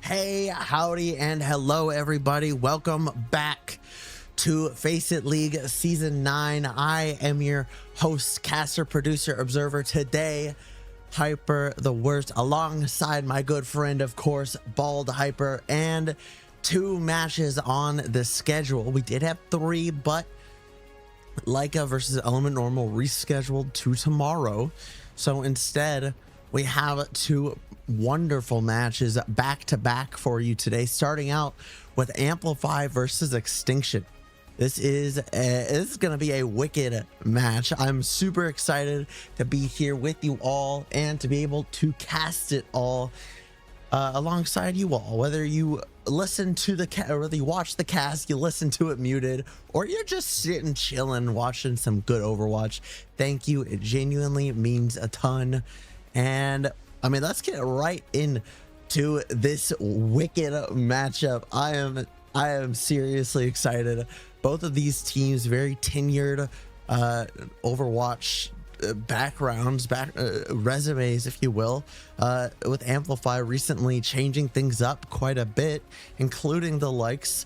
Hey, howdy, and hello, everybody. Welcome back to Face It League Season 9. I am your host, caster, producer, observer. Today, Hyper the Worst, alongside my good friend, of course, Bald Hyper, and two matches on the schedule. We did have three, but Leica versus Element Normal rescheduled to tomorrow. So instead, we have two wonderful matches back to back for you today, starting out with Amplify versus Extinction. This is going to be a wicked match. I'm super excited to be here with you all and to be able to cast it all alongside you all. Whether you listen to the or whether you watch the cast, you listen to it muted, or you're just sitting chilling watching some good Overwatch, thank you. It genuinely means a ton. And I mean, let's get right into this wicked matchup. I am seriously excited. Both of these teams very tenured Overwatch backgrounds, resumes, if you will, with Amplify recently changing things up quite a bit, including the likes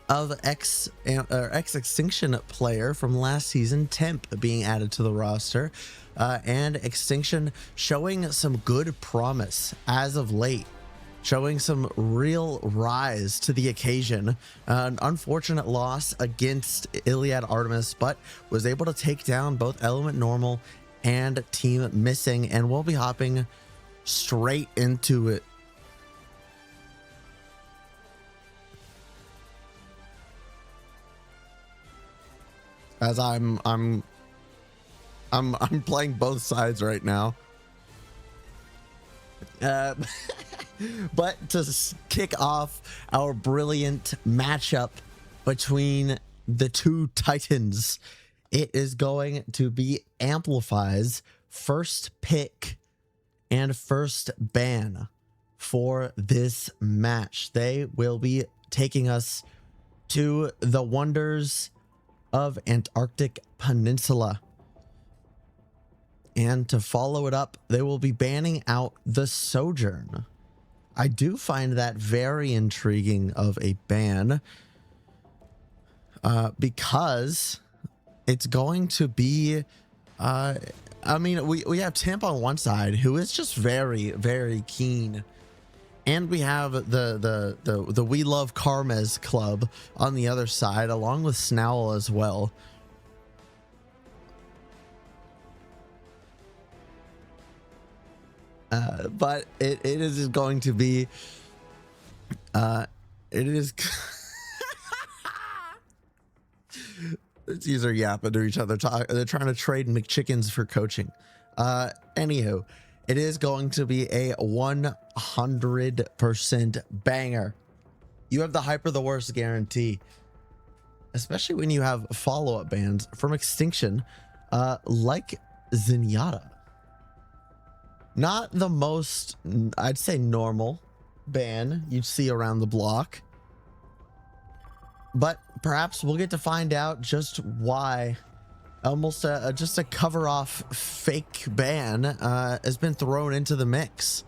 of Extinction player from last season, Temp, being added to the roster, and Extinction showing some good promise as of late, showing some real rise to the occasion. An unfortunate loss against Iliad Artemis, but was able to take down both Element Normal and Team Missing, and we'll be hopping straight into it. As I'm playing both sides right now. But to kick off our brilliant matchup between the two titans, it is going to be Amplify's first pick and first ban for this match. They will be taking us to the wonders of Antarctic Peninsula. And to follow it up, they will be banning out the Sojourn. I do find that very intriguing of a ban, because it's going to be, I mean, we have Temp on one side, who is just very, very keen. And we have the We Love Karmas club on the other side, along with Snowl as well. But it is going to be, it is, these are yapping to each other. They're trying to trade McChickens for coaching. Anywho, it is going to be a 100% banger. You have the Hyper the Worst guarantee, especially when you have follow-up bans from Extinction, like Zenyatta. Not the most, I'd say, normal ban you'd see around the block, but perhaps we'll get to find out just why almost just a cover off fake ban has been thrown into the mix.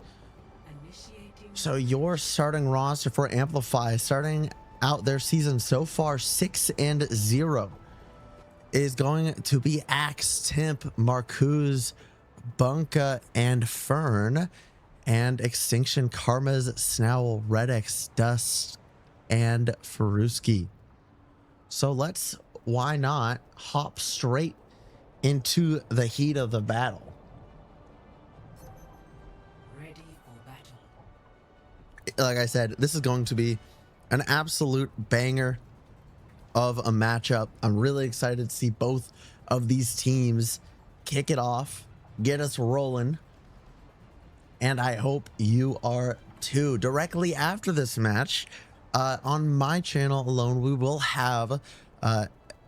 So your starting roster for Amplify, starting out their season so far 6-0, is going to be Axe, Temp, Marcuse, Bunka, and Fern, and Extinction, Karmas, Snowl, Redex, Dust, and Faruski. So let's, why not, hop straight into the heat of the battle. Ready for battle. Like I said, this is going to be an absolute banger of a matchup. I'm really excited to see both of these teams kick it off, get us rolling, and I hope you are too. Directly after this match, on my channel alone, we will have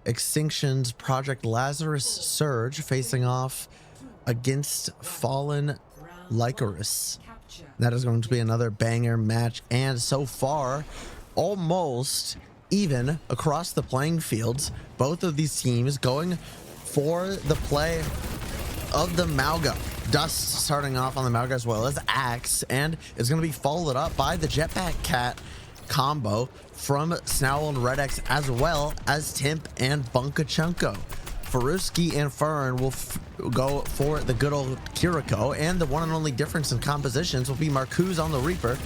Extinction's Project Lazarus Surge facing off against Fallen Lycaris. That is going to be another banger match, and so far almost even across the playing fields. Both of these teams going for the play of the Mauga. Dust starting off on the Mauga as well as Axe, and it's going to be followed up by the Jetpack Cat combo from Snowell and Red X, as well as Timp and Bunkachunko. Faruski and Fern will go for the good old Kiriko, and the one and only difference in compositions will be Marcuse on the Reaper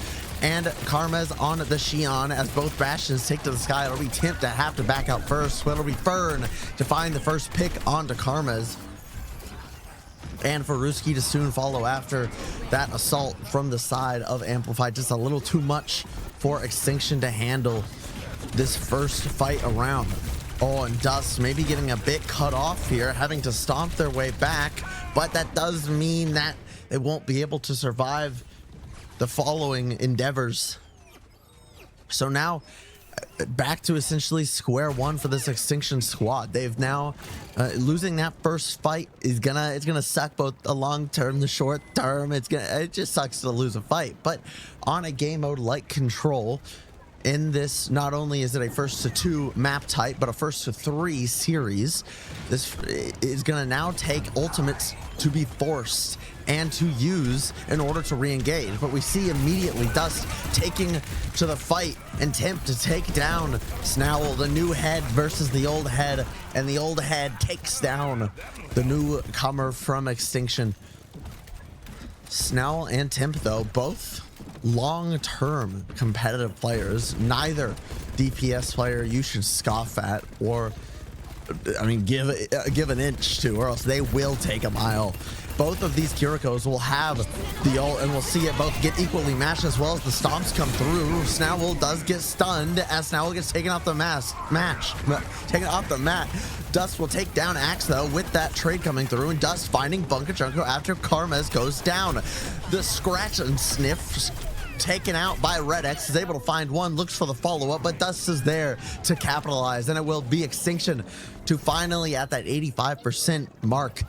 and Karmez on the Xion, as both Bastions take to the sky. It'll be Timp to have to back out first, so it'll be Fern to find the first pick onto Karmez, and Faruski to soon follow after that assault from the side of Amplify. Just a little too much for Extinction to handle this first fight around. Oh, and Dust maybe getting a bit cut off here, having to stomp their way back, but that does mean that they won't be able to survive the following endeavors. So now back to essentially square one for this Extinction squad. They've now losing that first fight is gonna suck, both the long term, the short term. It just sucks to lose a fight, but on a game mode like Control, in this, not only is it a first to 2 map type, but a first to 3 series. This is gonna now take ultimates to be forced and to use in order to re-engage. But we see immediately Dust taking to the fight and Timp to take down Snowell, the new head versus the old head, and the old head takes down the newcomer from Extinction. Snowell and Timp, though, both long-term competitive players, neither DPS player you should scoff at, or I mean give an inch to, or else they will take a mile. Both of these Kirikos will have the ult, and we'll see it both get equally matched as well as the stomps come through. Snowell does get stunned as Snowell gets taken off the taken off the mat. Dust will take down Axe, though, with that trade coming through, and Dust finding Bunkachunko after Karmez goes down. The scratch and sniff taken out by Red X is able to find one, looks for the follow-up, but Dust is there to capitalize, and it will be Extinction to finally, at that 85% mark,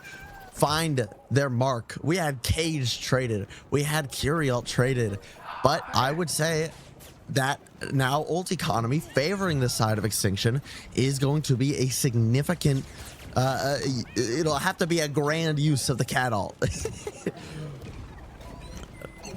find their mark. We had Cage traded, we had Curiel traded, but I would say that now ult economy favoring the side of Extinction is going to be a significant it'll have to be a grand use of the cat ult.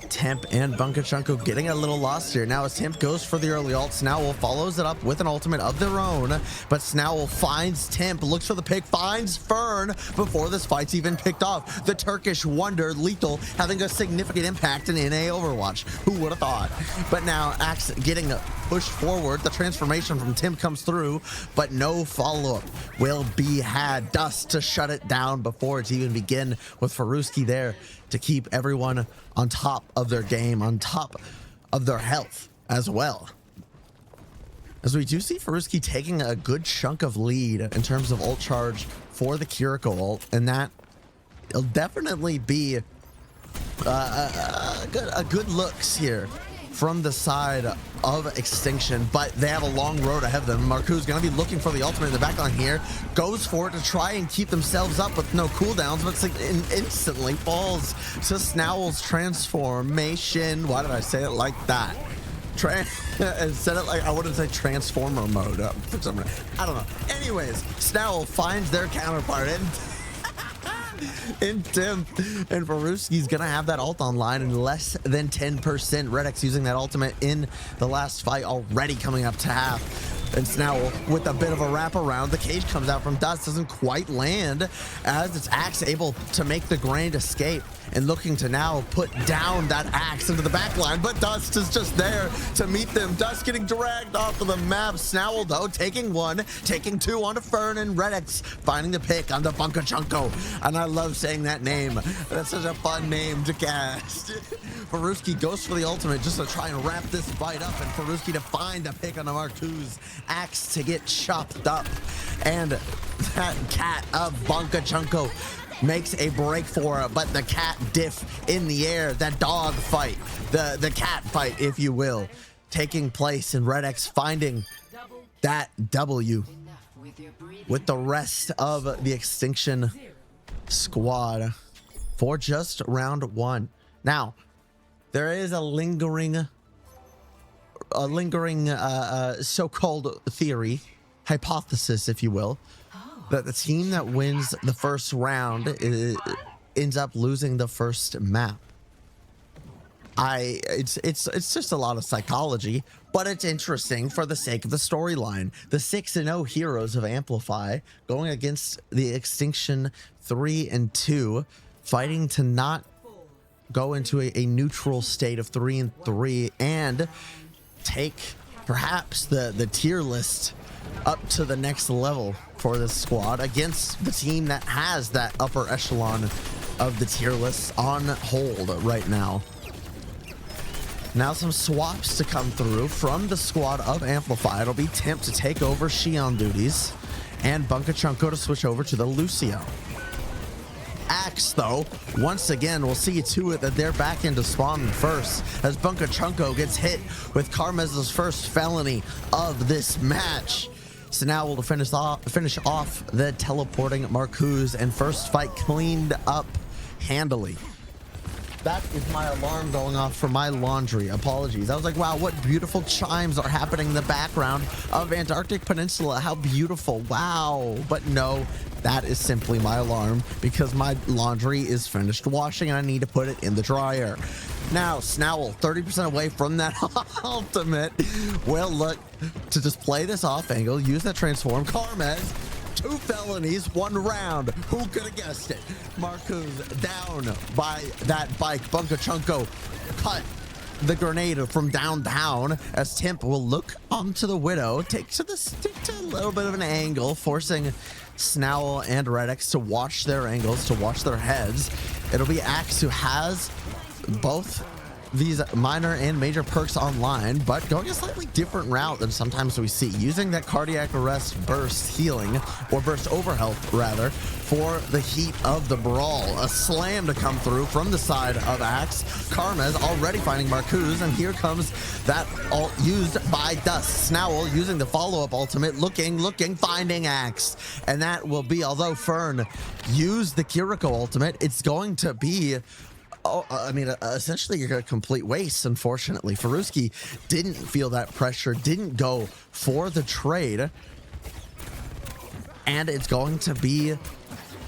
Temp and Bunkachunko getting a little lost here. Now as Temp goes for the early ult, Snowell follows it up with an ultimate of their own, but Snowell finds Temp, looks for the pick, finds Fern before this fight's even picked off. The Turkish wonder, Lethal, having a significant impact in NA Overwatch. Who would have thought? But now Axe getting pushed forward. The transformation from Temp comes through, but no follow-up will be had. Dust to shut it down before it's even begin, with Faruski there to keep everyone on top of their game, on top of their health as well. As we do see Faruski taking a good chunk of lead in terms of ult charge for the Kiriko ult, and that it'll definitely be a good looks here from the side of Extinction, but they have a long road ahead of them. Marcuse gonna be looking for the ultimate in the backline here, goes for it to try and keep themselves up with no cooldowns, but instantly falls to Snowell's transformation. Why did I say it like that? Instead of like, I wouldn't say transformer mode for some reason. I don't know. Anyways, Snowell finds their counterpart in Timp, and Faruski's gonna have that ult online in less than 10%. Red X using that ultimate in the last fight, already coming up to half. And Snowell with a bit of a wraparound. The cage comes out from Dust, doesn't quite land, as it's Axe able to make the grand escape and looking to now put down that Axe into the back line, but Dust is just there to meet them. Dust getting dragged off of the map. Snowell, though, taking one, taking two onto Fern, and Red X finding the pick on the Bunkachunko. And I love saying that name. That's such a fun name to cast. Faruski goes for the ultimate just to try and wrap this fight up, and Faruski to find the pick on the Marcuse. Axe to get chopped up, and that cat of Bunkachunko makes a break for it, but the cat diff in the air, that dog fight, the cat fight, if you will, taking place, and Red X finding that W with the rest of the Extinction squad for just round one. Now, there is a lingering so-called theory, hypothesis, if you will, that the team that wins the first round ends up losing the first map. It's just a lot of psychology, but it's interesting for the sake of the storyline. The 6-0 heroes of Amplify going against the Extinction 3-2, fighting to not go into a neutral state of 3-3 and take perhaps the tier list up to the next level for this squad against the team that has that upper echelon of the tier list on hold right now. Now some swaps to come through from the squad of Amplify. It'll be Temp to take over Xion duties and Bunkachunko to switch over to the Lucio. Axe, though, once again, we'll see to it that they're back into spawn first as Bunkachunko gets hit with Carmez's first felony of this match. So now we'll finish off the teleporting Marcuse and first fight cleaned up handily. That is my alarm going off for my laundry. Apologies. I was like, wow, what beautiful chimes are happening in the background of Antarctic Peninsula. How beautiful. Wow. But no, that is simply my alarm because my laundry is finished washing and I need to put it in the dryer. Now, Snowl, 30% away from that ultimate, will look to just play this off angle, use that transform. Carmez, 2 felonies, 1 round. Who could have guessed it? Marcuse down by that bike. Bunkachunko cut the grenade from downtown as Temp will look onto the Widow, take to a little bit of an angle, forcing Snowl and Redix to watch their angles, to watch their heads. It'll be Axe who has both these minor and major perks online, but going a slightly different route than sometimes we see, using that cardiac arrest burst healing, or burst overhealth rather, for the heat of the brawl. A slam to come through from the side of Axe. Carmez already finding Marcuse, and here comes that ult used by Dust. Snowl using the follow-up ultimate, looking, finding Axe, and that will be, although Fern used the Kiriko ultimate, it's going to be essentially you're a complete waste, unfortunately. Faruski didn't feel that pressure, didn't go for the trade, and it's going to be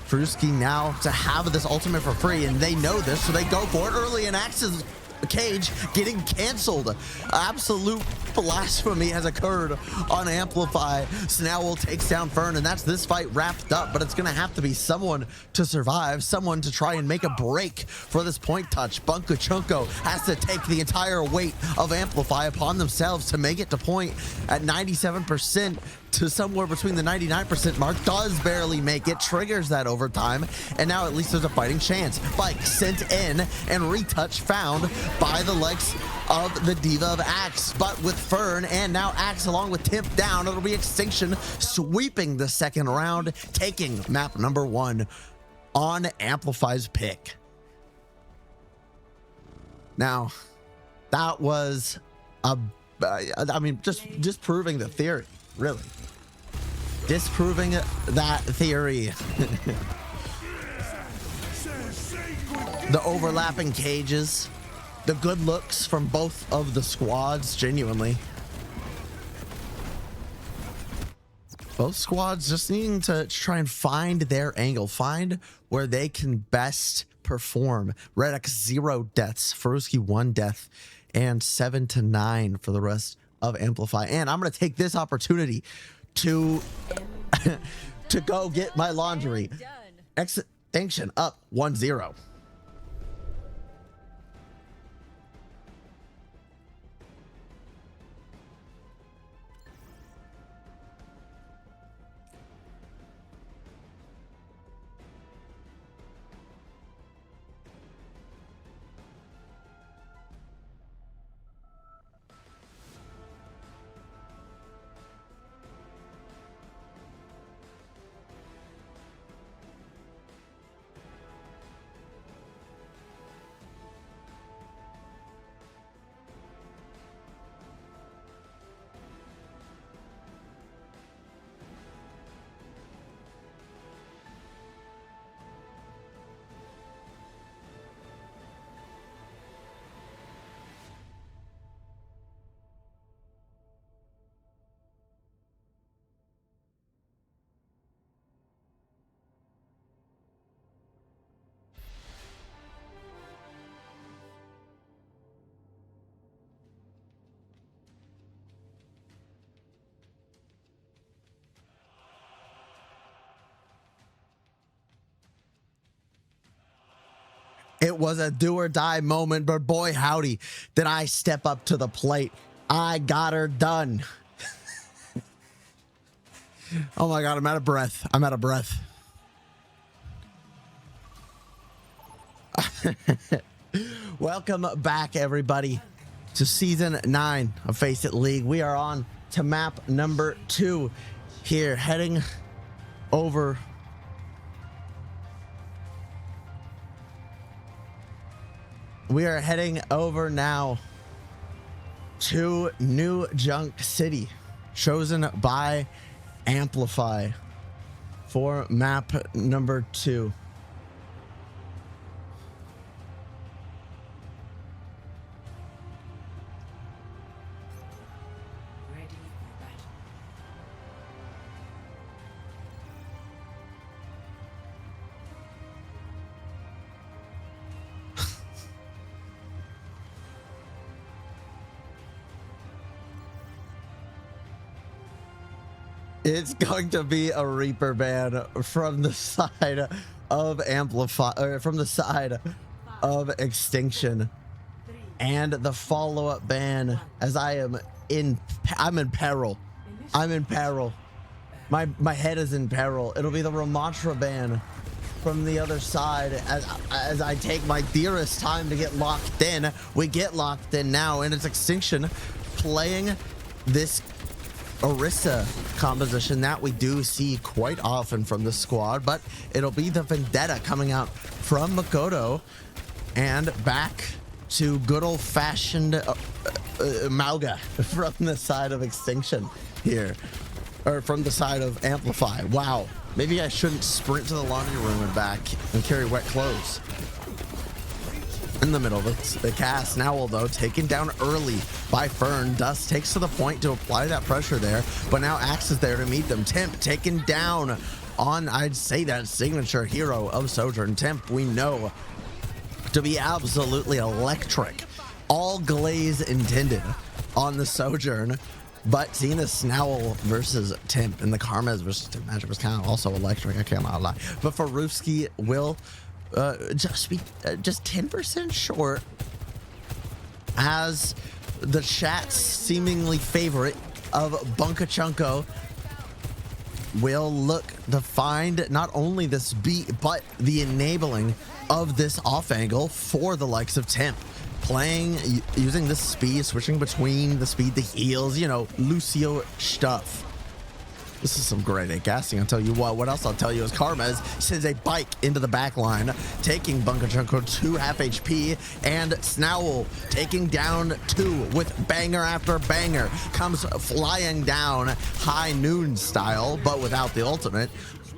Faruski now to have this ultimate for free, and they know this, so they go for it early, and Axe's cage getting canceled. Absolute blasphemy has occurred on Amplify. Snowl takes down Fern, and that's this fight wrapped up, but it's gonna have to be someone to survive, someone to try and make a break for this point touch. Bunkachunko has to take the entire weight of Amplify upon themselves to make it to point at 97% to somewhere between the 99% mark. Does barely make it, triggers that overtime, and now at least there's a fighting chance. Bike sent in and retouch found by the legs of the Diva of Axe, but with Fern and now Axe along with Temp down, it'll be Extinction sweeping the second round, taking map number 1 on Amplify's pick. Now, that was just proving the theory, really. Disproving that theory. The overlapping cages, the good looks from both of the squads, genuinely. Both squads just needing to try and find their angle, find where they can best perform. Redx 0 deaths, Faruski 1 death, and 7-9 for the rest of Amplify. And I'm going to take this opportunity to to go get my laundry. Extinction up 1-0. It was a do or die moment, but boy, howdy, did I step up to the plate. I got her done. Oh my God, I'm out of breath. I'm out of breath. Welcome back, everybody, to season 9 of Face It League. We are on to map number 2 here, heading over now to New Junk City, chosen by Amplify for map number 2. Ready for battle. It's going to be a Reaper ban from the side of Amplify, or from the side of Extinction, and the follow-up ban as I'm in peril. I'm in peril. My head is in peril. It'll be the Ramatra ban from the other side as I take my dearest time to get locked in. We get locked in now, and it's Extinction playing this Orisa composition that we do see quite often from the squad, but it'll be the Vendetta coming out from Makoto, and back to good old-fashioned Mauga from the side of Extinction here, or from the side of Amplify. Wow, maybe I shouldn't sprint to the laundry room and back and carry wet clothes. In the middle of the cast, Snowell though taken down early by Fern. Dust takes to the point to apply that pressure there, but now Axe is there to meet them. Temp taken down on, I'd say, that signature hero of Sojourn. Temp, we know to be absolutely electric, all glaze intended on the Sojourn, but seeing the Snowell versus Temp and the Karmas versus Temp matchup was kind of also electric, I cannot lie. But Farufsky will just 10% short, as the chat's seemingly favorite of Bunkachunko will look to find not only this beat but the enabling of this off angle for the likes of Temp, playing using the speed, switching between the speed, the heals, you know, Lucio stuff. This is some grade A gassing, I'll tell you what. What else I'll tell you is Karmaz sends a bike into the back line, taking Bunkachunko to half HP, and Snowell taking down 2 with banger after banger, comes flying down high noon style, but without the ultimate,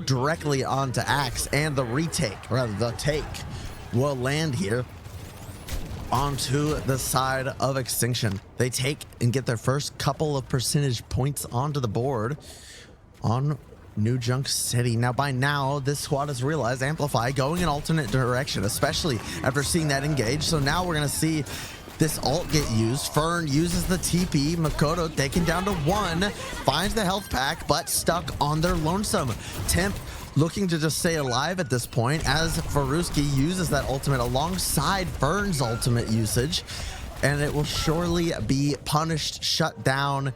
directly onto Axe, and the retake, or rather the take, will land here onto the side of Extinction. They take and get their first couple of percentage points onto the board on New Junk City. Now, by now, this squad has realized Amplify going an alternate direction, especially after seeing that engage. So now we're going to see this ult get used. Fern uses the TP. Makoto taken down to 1, finds the health pack, but stuck on their lonesome. Temp looking to just stay alive at this point, as Faruski uses that ultimate alongside Fern's ultimate usage, and it will surely be punished, shut down,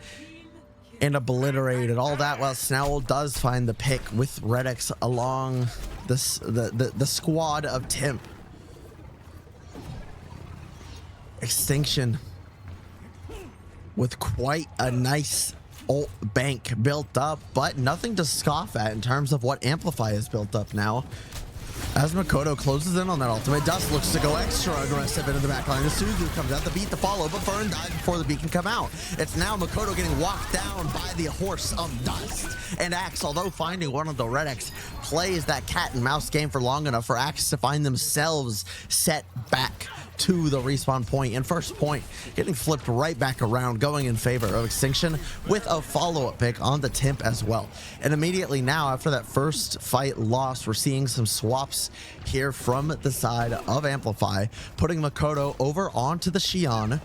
and obliterated. All that while Snowell does find the pick with Redix along this the squad of Temp. Extinction with quite a nice ult bank built up, but nothing to scoff at in terms of what Amplify has built up now. As Makoto closes in on that ultimate, Dust looks to go extra aggressive into the backline. As Suzu comes out, the beat to follow, but Fern dies before the beat can come out. It's now Makoto getting walked down by the horse of Dust. And Axe, although finding one of the Red X, plays that cat and mouse game for long enough for Axe to find themselves set back to the respawn point, and first point getting flipped right back around, going in favor of Extinction with a follow-up pick on the Temp as well. And immediately now, after that first fight loss, we're seeing some swaps here from the side of Amplify, putting Makoto over onto the Xion,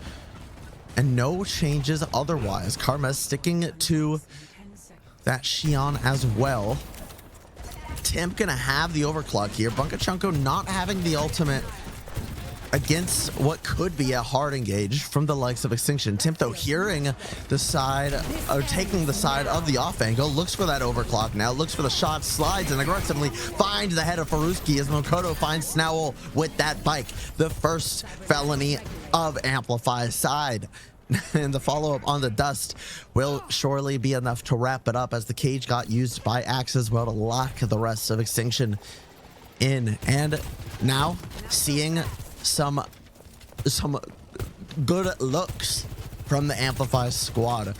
and no changes otherwise. Karma sticking to that Xion as well. Temp gonna have the overclock here. Bunkachunko not having the ultimate against what could be a hard engage from the likes of Extinction. Timp, though, hearing the side, or taking the side of the off angle, looks for that overclock now, looks for the shot, slides, and aggressively finds the head of Faruski as Makoto finds Snowell with that bike. The first felony of Amplify's side. And the follow-up on the dust will surely be enough to wrap it up, as the cage got used by Axe as well to lock the rest of Extinction in. And now seeing some good looks from the Amplify squad.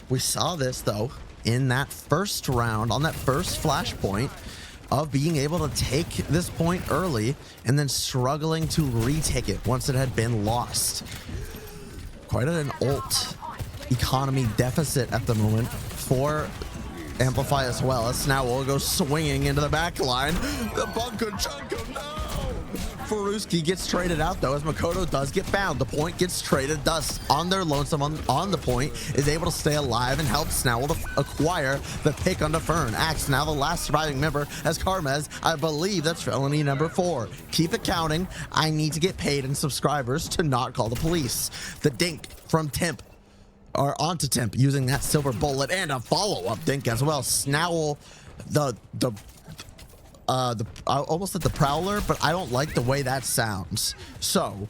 We saw this though in that first round, on that first flashpoint, of being able to take this point early and then struggling to retake it once it had been lost. Quite an ult economy deficit at the moment for Amplify as well, as now we'll go swinging into the back line. The Bunker Chunko, no! Faruski gets traded out though, as Makoto does get found. The point gets traded. Dust on their lonesome on the point is able to stay alive and help Snowell to acquire the pick onto Fern. Axe now the last surviving member, as Carmez, I believe that's felony number 4. Keep it counting. I need to get paid in subscribers to not call the police. The dink from Timp, or onto Timp, using that silver bullet, and a follow-up dink as well. Snowell, I almost said the Prowler, but I don't like the way that sounds. So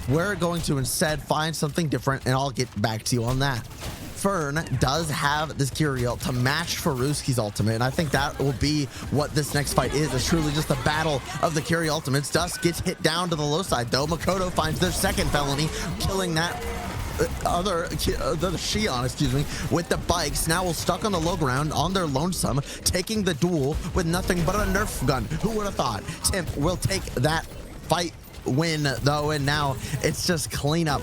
we're going to instead find something different, and I'll get back to you on that. Fern does have this Kyriel to match Faruski's ultimate, and I think that will be what this next fight is. It's truly just a battle of the Kyriel ultimates. Dust gets hit down to the low side though. Makoto finds their second felony, killing that the Shion, excuse me, with the bikes. Now we're stuck on the low ground on their lonesome, taking the duel with nothing but a Nerf gun. Who would have thought? Timp will take that fight win though, and now it's just cleanup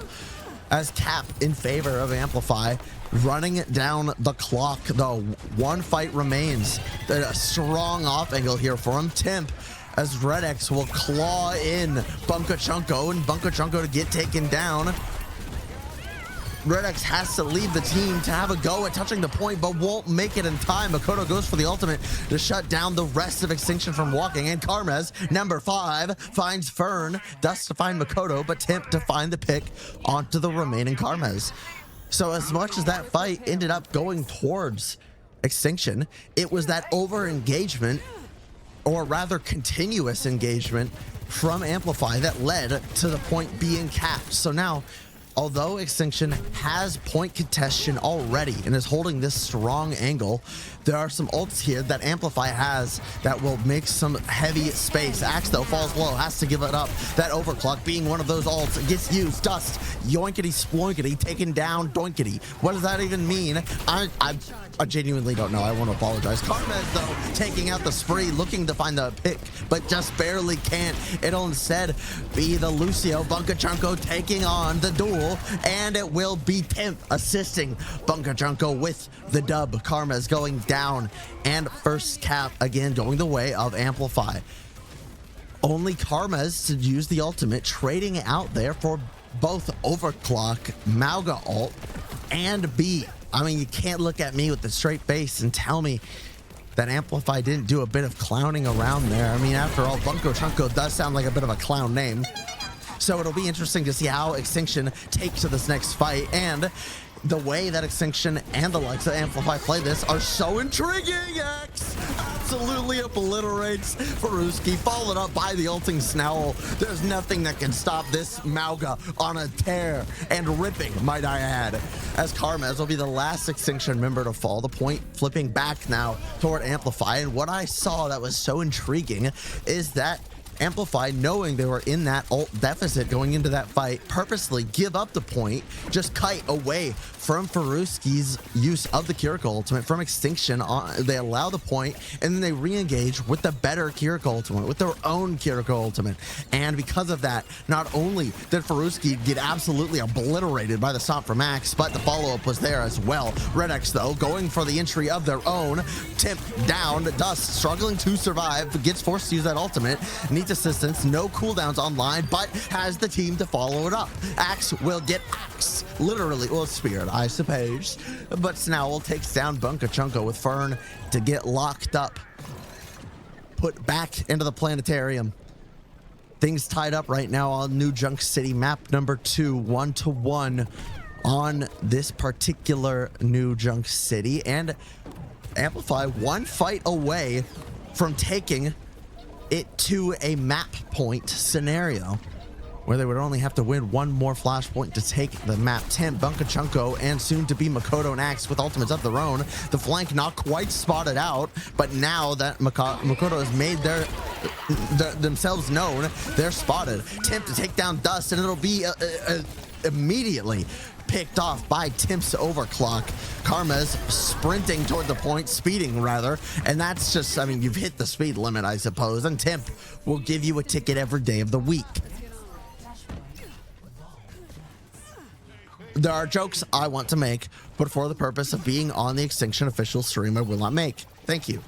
as Cap in favor of Amplify, running it down the clock though. One fight remains. A strong off angle here for him. Timp, as Red X will claw in Bunka Chunko, and Bunka Chunko to get taken down. Red X has to leave the team to have a go at touching the point, but won't make it in time. Makoto goes for the ultimate to shut down the rest of Extinction from walking, and Carmez, number 5, finds Fern. Dust to find Makoto, but Timp to find the pick onto the remaining Carmez. So as much as that fight ended up going towards Extinction, it was that over-engagement, or rather continuous engagement, from Amplify that led to the point being capped. So now, although Extinction has point contention already and is holding this strong angle, there are some ults here that Amplify has that will make some heavy space. Axe though falls low, has to give it up. That overclock being one of those ults gets used. Dust, yoinkity sploinkity, taken down doinkity. What does that even mean? I genuinely don't know. I want to apologize. Carmez though taking out the spree, looking to find the pick, but just barely can't. It'll instead be the Lucio Bunka Chunko taking on the duel, and it will be Timp assisting Bunka Chunko with the dub. Carmez going down, and first cap again going the way of Amplify. Only Carmez to use the ultimate, trading out there for both overclock, Mauga ult, and B. I mean, you can't look at me with a straight face and tell me that Amplify didn't do a bit of clowning around there. I mean, after all, Bunko Chunko does sound like a bit of a clown name. So it'll be interesting to see how Extinction takes to this next fight, and the way that Extinction and the likes of Amplify play this are so intriguing. X absolutely obliterates Faruski, followed up by the ulting Snowell. There's nothing that can stop this Mauga on a tear and ripping, might I add, as Carmez will be the last Extinction member to fall. The point flipping back now toward Amplify, and what I saw that was so intriguing is that Amplify, knowing they were in that ult deficit going into that fight, purposely give up the point, just kite away from Faruski's use of the Kiriko ultimate from Extinction. They allow the point, and then they re-engage with the better Kiriko ultimate, with their own Kiriko ultimate. And because of that, not only did Faruski get absolutely obliterated by the stomp from Max, but the follow-up was there as well. Red X, though, going for the entry of their own. Timp down, Dust struggling to survive, gets forced to use that ultimate, needs assistance, no cooldowns online, but has the team to follow it up. Axe will get Axe, literally, well, Spirit, I suppose, but Snowell takes down Bunka Chunko with Fern to get locked up, put back into the planetarium. Things tied up right now on New Junk City, map number 2, 1-1 on this particular New Junk City. And Amplify one fight away from taking it to a map point scenario where they would only have to win one more flashpoint to take the map. Temp, Bunkachunko, and soon to be Makoto and Axe with ultimates of their own. The flank not quite spotted out, but now that Makoto has made themselves known, they're spotted. Temp to take down Dust, and it'll be immediately picked off by Timp's overclock. Karma's sprinting toward the point, speeding rather, and that's just, I mean, you've hit the speed limit, I suppose, and Timp will give you a ticket every day of the week. There are jokes I want to make, but for the purpose of being on the Extinction official stream, I will not make. Thank you.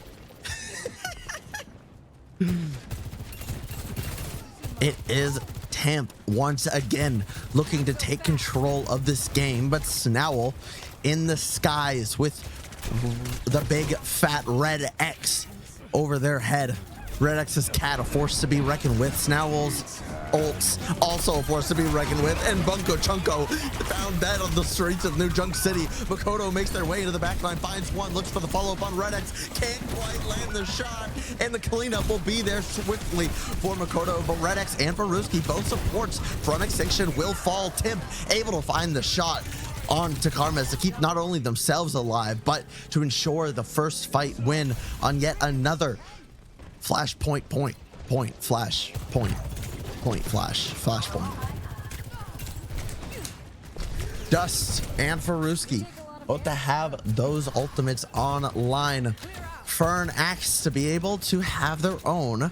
It is Temp once again looking to take control of this game, but Snowl in the skies with the big fat red X over their head. Red X's cat, a force to be reckoned with. Snowell's ults, also a force to be reckoned with. And Bunko Chunko found dead on the streets of New Junk City. Makoto makes their way into the backline, finds one, looks for the follow-up on Red X. Can't quite land the shot, and the cleanup will be there swiftly for Makoto. But Red X and Faruski, both supports from Extinction, will fall. Timp able to find the shot on to Karmas to keep not only themselves alive, but to ensure the first fight win on yet another flashpoint, flash point. Dust and Faruski both to have those ultimates online. Fern Axe to be able to have their own,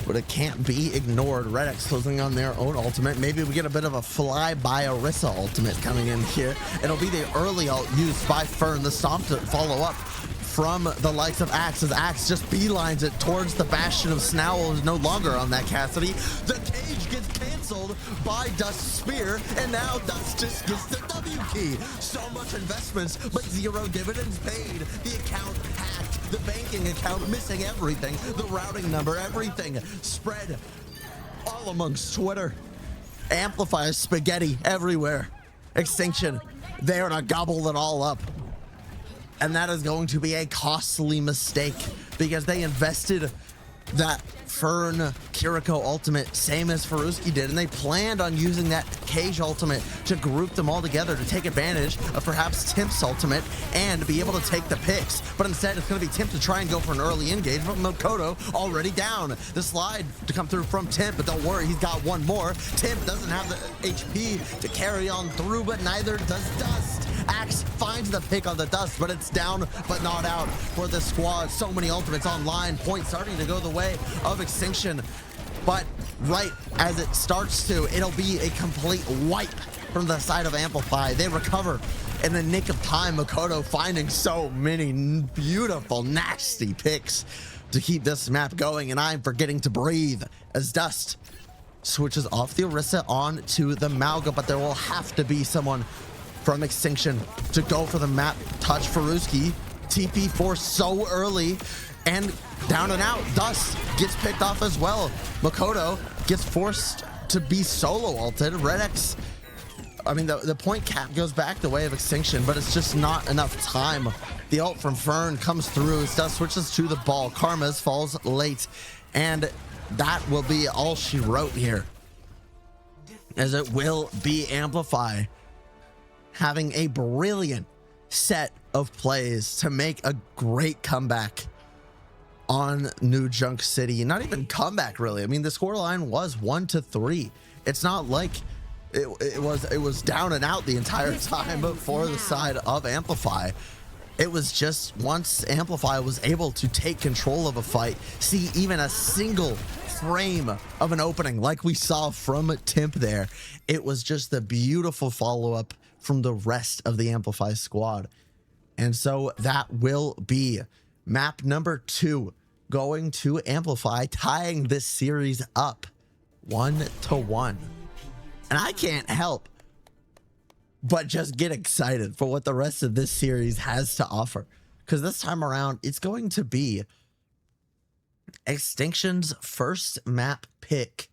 but it can't be ignored. Red X closing on their own ultimate. Maybe we get a bit of a fly by Orisa ultimate coming in here. It'll be the early ult used by Fern. The stomp to follow up from the likes of Axe, as Axe just beelines it towards the Bastion of Snowl, who's no longer on that Cassidy. The cage gets canceled by Dust's spear, and now Dust just gets the W key. So much investments, but zero dividends paid. The account hacked, the banking account missing everything, the routing number, everything spread all amongst Twitter. Amplify spaghetti everywhere. Extinction, they're gonna gobble it all up. And that is going to be a costly mistake because they invested that Fern Kiriko ultimate, same as Faruski did, and they planned on using that Cage ultimate to group them all together to take advantage of perhaps Timp's ultimate and be able to take the picks. But instead, it's going to be Timp to try and go for an early engage, but Makoto already down. The slide to come through from Timp, but don't worry, he's got one more. Timp doesn't have the HP to carry on through, but neither does Dust. Axe finds the pick on the Dust, but it's down but not out for the squad. So many ultimates online, points starting to go the way of Extinction, but right as it starts to, it'll be a complete wipe from the side of Amplify. They recover in the nick of time. Makoto finding so many beautiful, nasty picks to keep this map going, and I'm forgetting to breathe as Dust switches off the Orisa on to the Malga, but there will have to be someone from Extinction to go for the map touch. Faruski TP force so early, and down and out. Dust gets picked off as well. Makoto gets forced to be solo ulted. Red X, I mean, the point cap goes back the way of Extinction, but it's just not enough time. The ult from Fern comes through as Dust switches to the ball. Karmas falls late, and that will be all she wrote here, as it will be Amplify having a brilliant set of plays to make a great comeback on New Junk City. Not even comeback, really. I mean, the scoreline was 1-3. It's not like it was down and out the entire time, but for the side of Amplify, it was just once Amplify was able to take control of a fight, see even a single frame of an opening like we saw from Timp there, it was just the beautiful follow-up from the rest of the Amplify squad. And so that will be map number 2 going to Amplify, tying this series up 1-1. And I can't help but just get excited for what the rest of this series has to offer, because this time around it's going to be Extinction's first map pick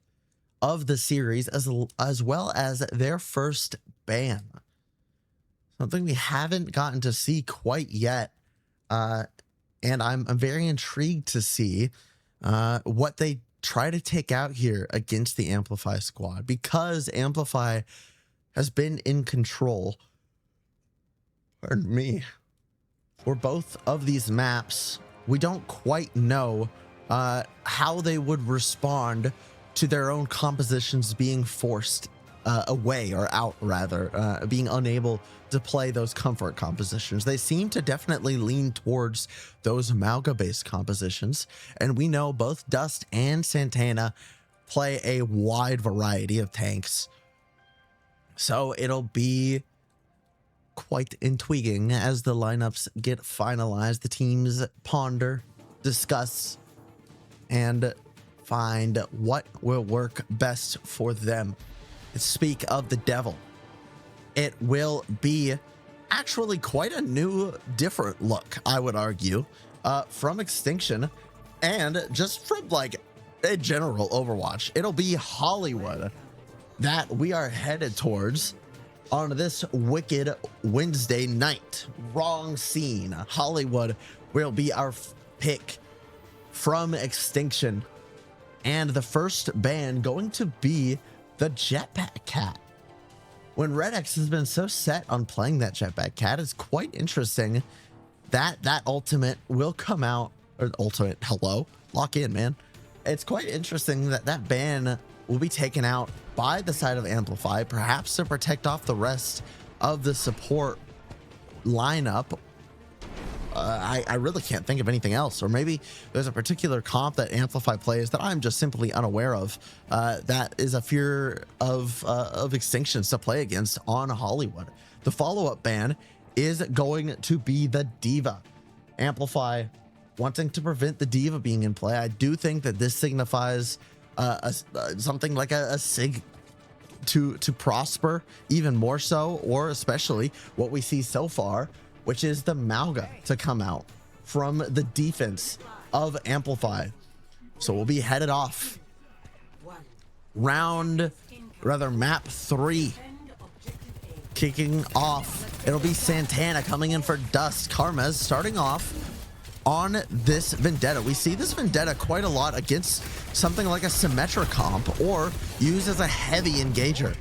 of the series, as well as their first ban. Something we haven't gotten to see quite yet. And I'm very intrigued to see what they try to take out here against the Amplify squad, because Amplify has been in control, pardon me, for both of these maps. We don't quite know how they would respond to their own compositions being forced away, or out rather, being unable to play those comfort compositions. They seem to definitely lean towards those Mauga based compositions, and we know both Dust and Santana play a wide variety of tanks, so it'll be quite intriguing as the lineups get finalized. The teams ponder, discuss, and find what will work best for them. Speak of the devil, it will be actually quite a new, different look, I would argue, from Extinction, and just from like a general Overwatch. It'll be Hollywood that we are headed towards on this wicked Wednesday night. Wrong scene. Hollywood will be our pick from Extinction, and the first ban going to be the Jetpack Cat. When RedX has been so set on playing that Jetpack Cat, it's quite interesting that that ultimate will come out, or ultimate, hello, lock in, man. It's quite interesting that that ban will be taken out by the side of Amplify, perhaps to protect off the rest of the support lineup. I really can't think of anything else, or maybe there's a particular comp that Amplify plays that I'm just simply unaware of, that is a fear of Extinctions to play against on Hollywood. The follow-up ban is going to be the Diva. Amplify wanting to prevent the Diva being in play. I do think that this signifies something like a sig to prosper even more so, or especially what we see so far, which is the Mauga to come out from the defense of Amplify. So we'll be headed off map 3 kicking off. It'll be Santana coming in for Dust. Karmaz starting off on this Vendetta. We see this Vendetta quite a lot against something like a Symmetra comp, or used as a heavy engager.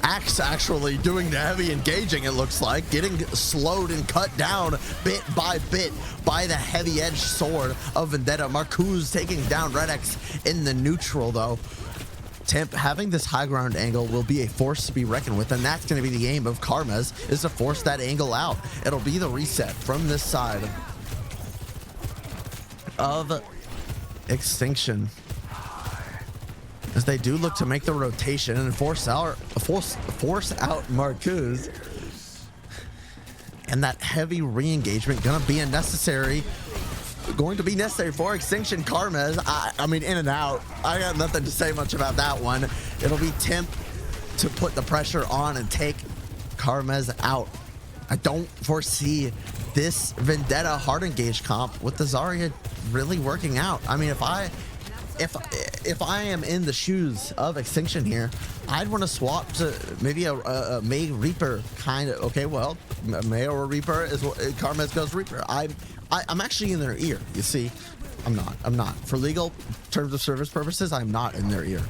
Axe actually doing the heavy engaging, it looks like, getting slowed and cut down bit by bit by the heavy edged sword of Vendetta. Marcuz taking down RedX in the neutral though. Temp having this high ground angle will be a force to be reckoned with, and that's going to be the aim of Karmaz, is to force that angle out. It'll be the reset from this side of Extinction, as they do look to make the rotation and force out Marcuz. And that heavy re-engagement going to be necessary for Extinction. Karmaz, I mean, in and out. I got nothing to say much about that one. It'll be Temp to put the pressure on and take Karmaz out. I don't foresee this Vendetta hard engage comp with the Zarya really working out. I mean, if I am in the shoes of Extinction here, I'd want to swap to maybe a May Reaper kind of. Okay, well, May or Reaper is what Karmaz goes Reaper. I'm actually in their ear. You see, I'm not. For legal terms of service purposes, I'm not in their ear.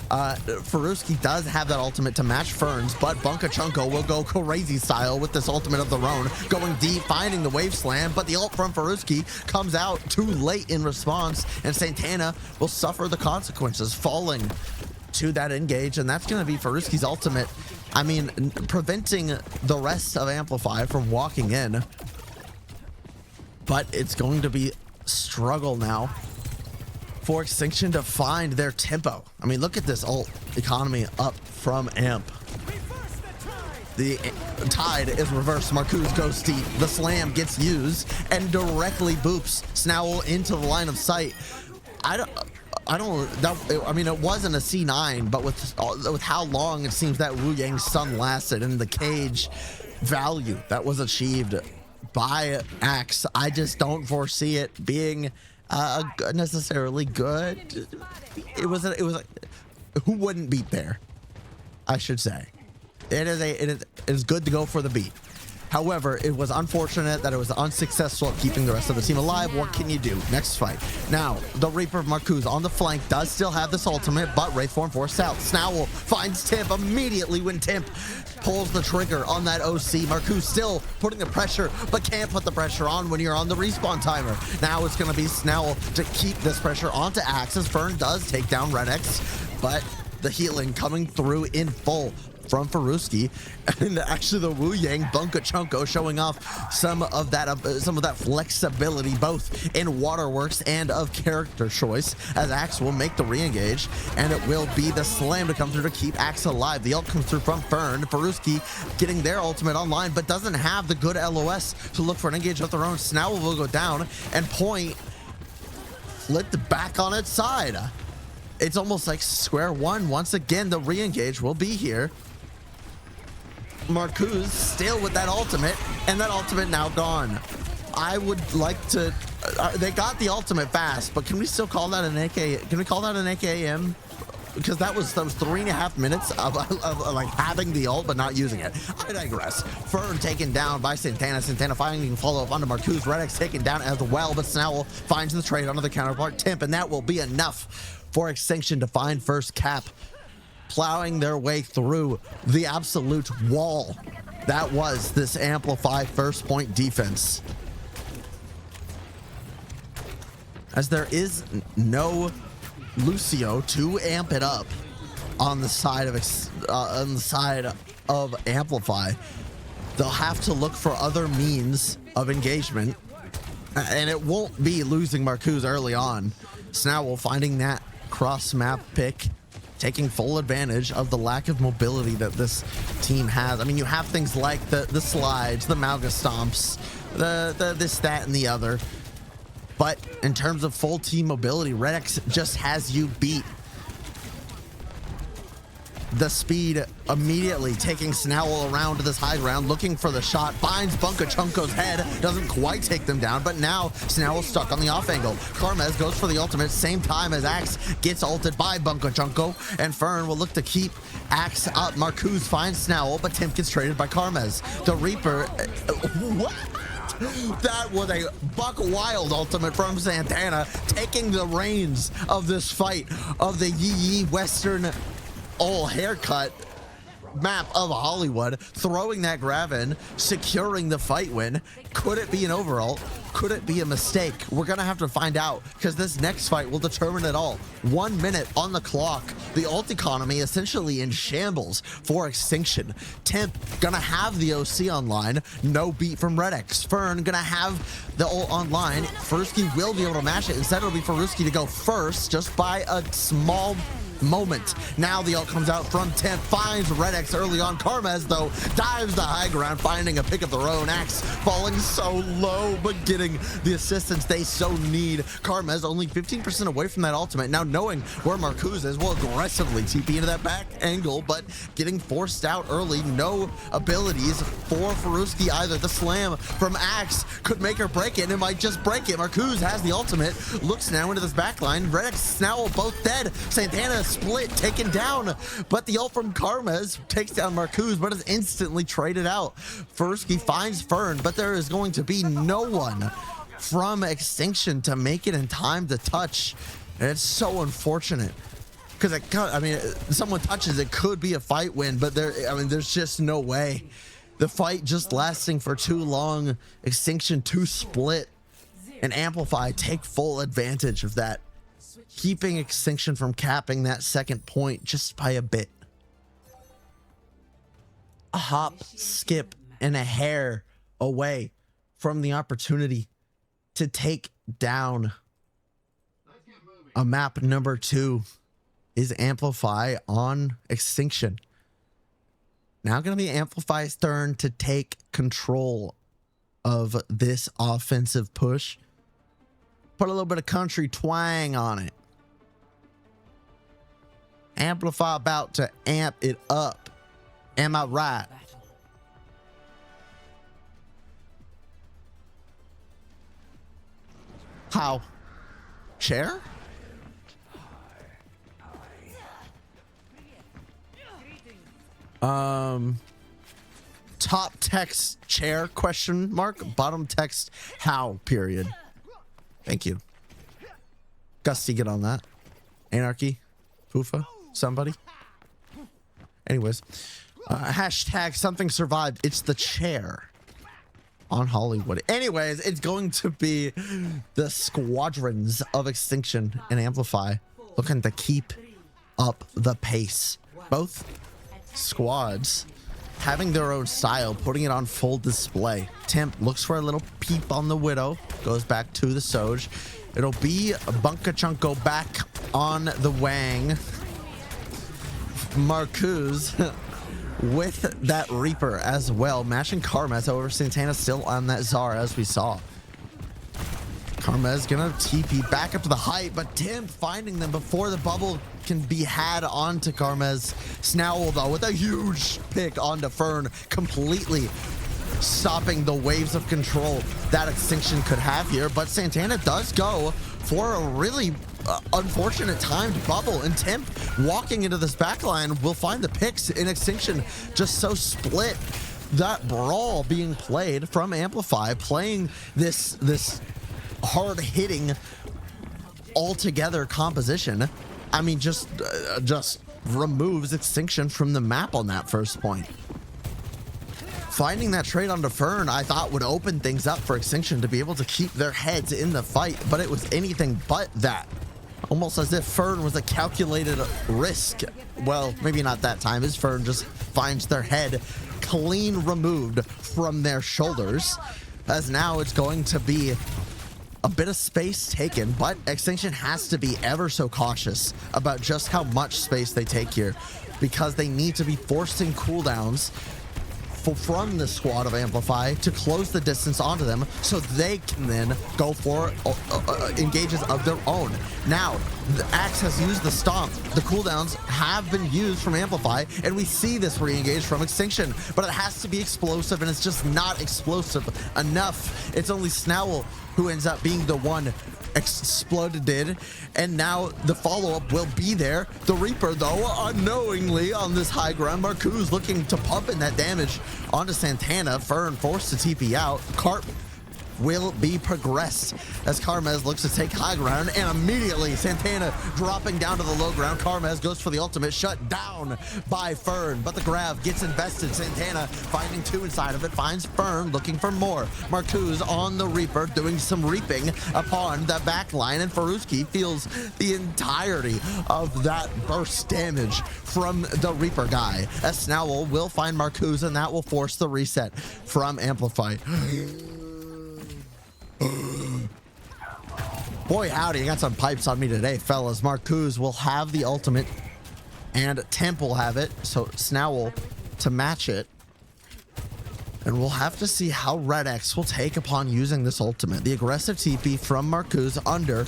Faruski does have that ultimate to match Ferns, but Bunka Chunko will go crazy style with this ultimate of the Roan, going deep, finding the wave slam, but the ult from Faruski comes out too late in response, and Santana will suffer the consequences, falling to that engage, and that's going to be Faruski's ultimate. I mean, preventing the rest of Amplify from walking in, but it's going to be struggle now for Extinction to find their tempo. I mean, look at this ult economy up from Amp. The tide is reversed. Marcuz goes deep. The slam gets used and directly boops Snowell into the line of sight. I mean, it wasn't a C9, but with how long it seems that Wu Yang's stun lasted and the cage value that was achieved by Axe, I just don't foresee it being necessarily good. It was who wouldn't beat there, I should say. It is good to go for the beat. However, it was unfortunate that it was unsuccessful at keeping the rest of the team alive. What can you do? Next fight. Now, the Reaper of Marcuse on the flank does still have this ultimate, but Wraithform forced out. Snowl finds Timp immediately when Timp pulls the trigger on that OC. Marcuse still putting the pressure, but can't put the pressure on when you're on the respawn timer. Now it's going to be Snowl to keep this pressure onto Axe as Fern does take down Red X, but the healing coming through in full from Faruski, and actually the Wu Yang Bunka Chunko showing off some of that flexibility both in waterworks and of character choice, as Axe will make the re-engage, and it will be the slam to come through to keep Axe alive. The ult comes through from Fern. Faruski getting their ultimate online, but doesn't have the good LOS to look for an engage of their own. Snowl will go down, and Point flipped back on its side. It's almost like square one. Once again, the re-engage will be here. Marcuse still with that ultimate, and that ultimate now gone. I would like to they got the ultimate fast, but can we still call that an AK? Can we call that an AKM? Because that was 3.5 minutes of like having the ult but not using it. I digress. Fern taken down by Santana. Santana finding follow up onto Marcuse. Red X taken down as well, but Snowl finds the trade onto the counterpart Timp, and that will be enough for Extinction to find first cap, plowing their way through the absolute wall that was this Amplify first point defense. As there is no Lucio to amp it up on the side of Amplify, they'll have to look for other means of engagement, and it won't be losing Marcuse early on. Snowl finding that cross map pick, taking full advantage of the lack of mobility that this team has. I mean, you have things like the slides, the Malga stomps, the this, that, and the other. But in terms of full team mobility, Red X just has you beat. The speed immediately taking Snowl around to this high ground, looking for the shot, finds Bunka Chunko's head, doesn't quite take them down, but now Snowell's stuck on the off angle. Karmez goes for the ultimate, same time as Axe gets ulted by Bunka Chunko, and Fern will look to keep Axe up. Marcuse finds Snowl, but Timp gets traded by Karmez. The Reaper, what? That was a buck wild ultimate from Santana, taking the reins of this fight of the Yee Western haircut map of Hollywood, throwing that grab in, securing the fight win. Could it be an overall? Could it be a mistake? We're gonna have to find out, because this next fight will determine it all. 1 minute on the clock. The ult economy essentially in shambles for Extinction. Timp gonna have the OC online, no beat from Red X. Fern gonna have the ult online. Faruski will be able to match it. Instead it'll be Faruski to go first, just by a small moment. Now the ult comes out from Timp, finds Red X early on. Karmez though dives the high ground, finding a pick of their own. Axe falling so low, but getting the assistance they so need. Karmez only 15% away from that ultimate. Now knowing where Marcuse is, will aggressively TP into that back angle, but getting forced out early. No abilities for Faruski either. The slam from Axe could make or break it, and it might just break it. Marcuse has the ultimate, looks now into this backline. Red X, Snowl both dead. Santana split, taken down, but the ult from Karmez takes down Marcuse, but is instantly traded out. Faruski finds Fern, but there is going to be no one from Extinction to make it in time to touch, and it's so unfortunate, because someone touches it, could be a fight win, but there's just no way. The fight just lasting for too long. Extinction to split and Amplify take full advantage of that, keeping Extinction from capping that second point just by a bit. A hop, skip, and a hair away from the opportunity to take down a map number 2 is Amplify on Extinction. Now going to be Amplify's turn to take control of this offensive push. Put a little bit of country twang on it. Amplify about to amp it up. Am I right? How? chair. Top text chair question mark, bottom text how period. Thank you. Gusty, get on that. Anarchy, Fufa, somebody. Anyways, hashtag something survived. It's the chair on Hollywood. Anyways, it's going to be the squadrons of Extinction and Amplify looking to keep up the pace. Both squads having their own style, putting it on full display. Temp looks for a little peep on the Widow, goes back to the Soj. It'll be Bunka Chunko back on the Wang. Marcuse with that Reaper as well, mashing Karmaz over. Santana still on that Zara as we saw. Karmaz gonna TP back up to the height, but Tim finding them before the bubble can be had onto Karmaz. Snowl though with a huge pick onto Fern, completely stopping the waves of control that Extinction could have here. But Santana does go for a really unfortunate timed bubble, and Temp walking into this backline will find the picks in Extinction just so split. That brawl being played from Amplify, playing this hard hitting altogether composition. I mean, just removes Extinction from the map on that first point. Finding that trade onto Fern, I thought would open things up for Extinction to be able to keep their heads in the fight, but it was anything but that. Almost as if Fern was a calculated risk. Well, maybe not that time, as Fern just finds their head clean removed from their shoulders, as now it's going to be a bit of space taken, but Extinction has to be ever so cautious about just how much space they take here, because they need to be forcing cooldowns from the squad of Amplify to close the distance onto them so they can then go for engages of their own. Now, the Axe has used the stomp. The cooldowns have been used from Amplify, and we see this re-engage from Extinction, but it has to be explosive, and it's just not explosive enough. It's only Snowl who ends up being the one exploded, and now the follow-up will be there. The Reaper, though, unknowingly on this high ground. Marcuse looking to pump in that damage onto Santana. Fern forced to TP out. Carp will be progressed as Karmaz looks to take high ground, and immediately Santana dropping down to the low ground. Karmaz goes for the ultimate, shut down by Fern, but the grab gets invested. Santana finding two inside of it, finds Fern looking for more. Marcuse on the Reaper doing some reaping upon that back line, and Faruski feels the entirety of that burst damage from the Reaper guy, as Snowl will find Marcuse, and that will force the reset from Amplify. Boy howdy, I got some pipes on me today, fellas. Marcuse will have the ultimate and Temp will have it, so Snowl to match it, and we'll have to see how Red X will take upon using this ultimate. The aggressive TP from Marcuse under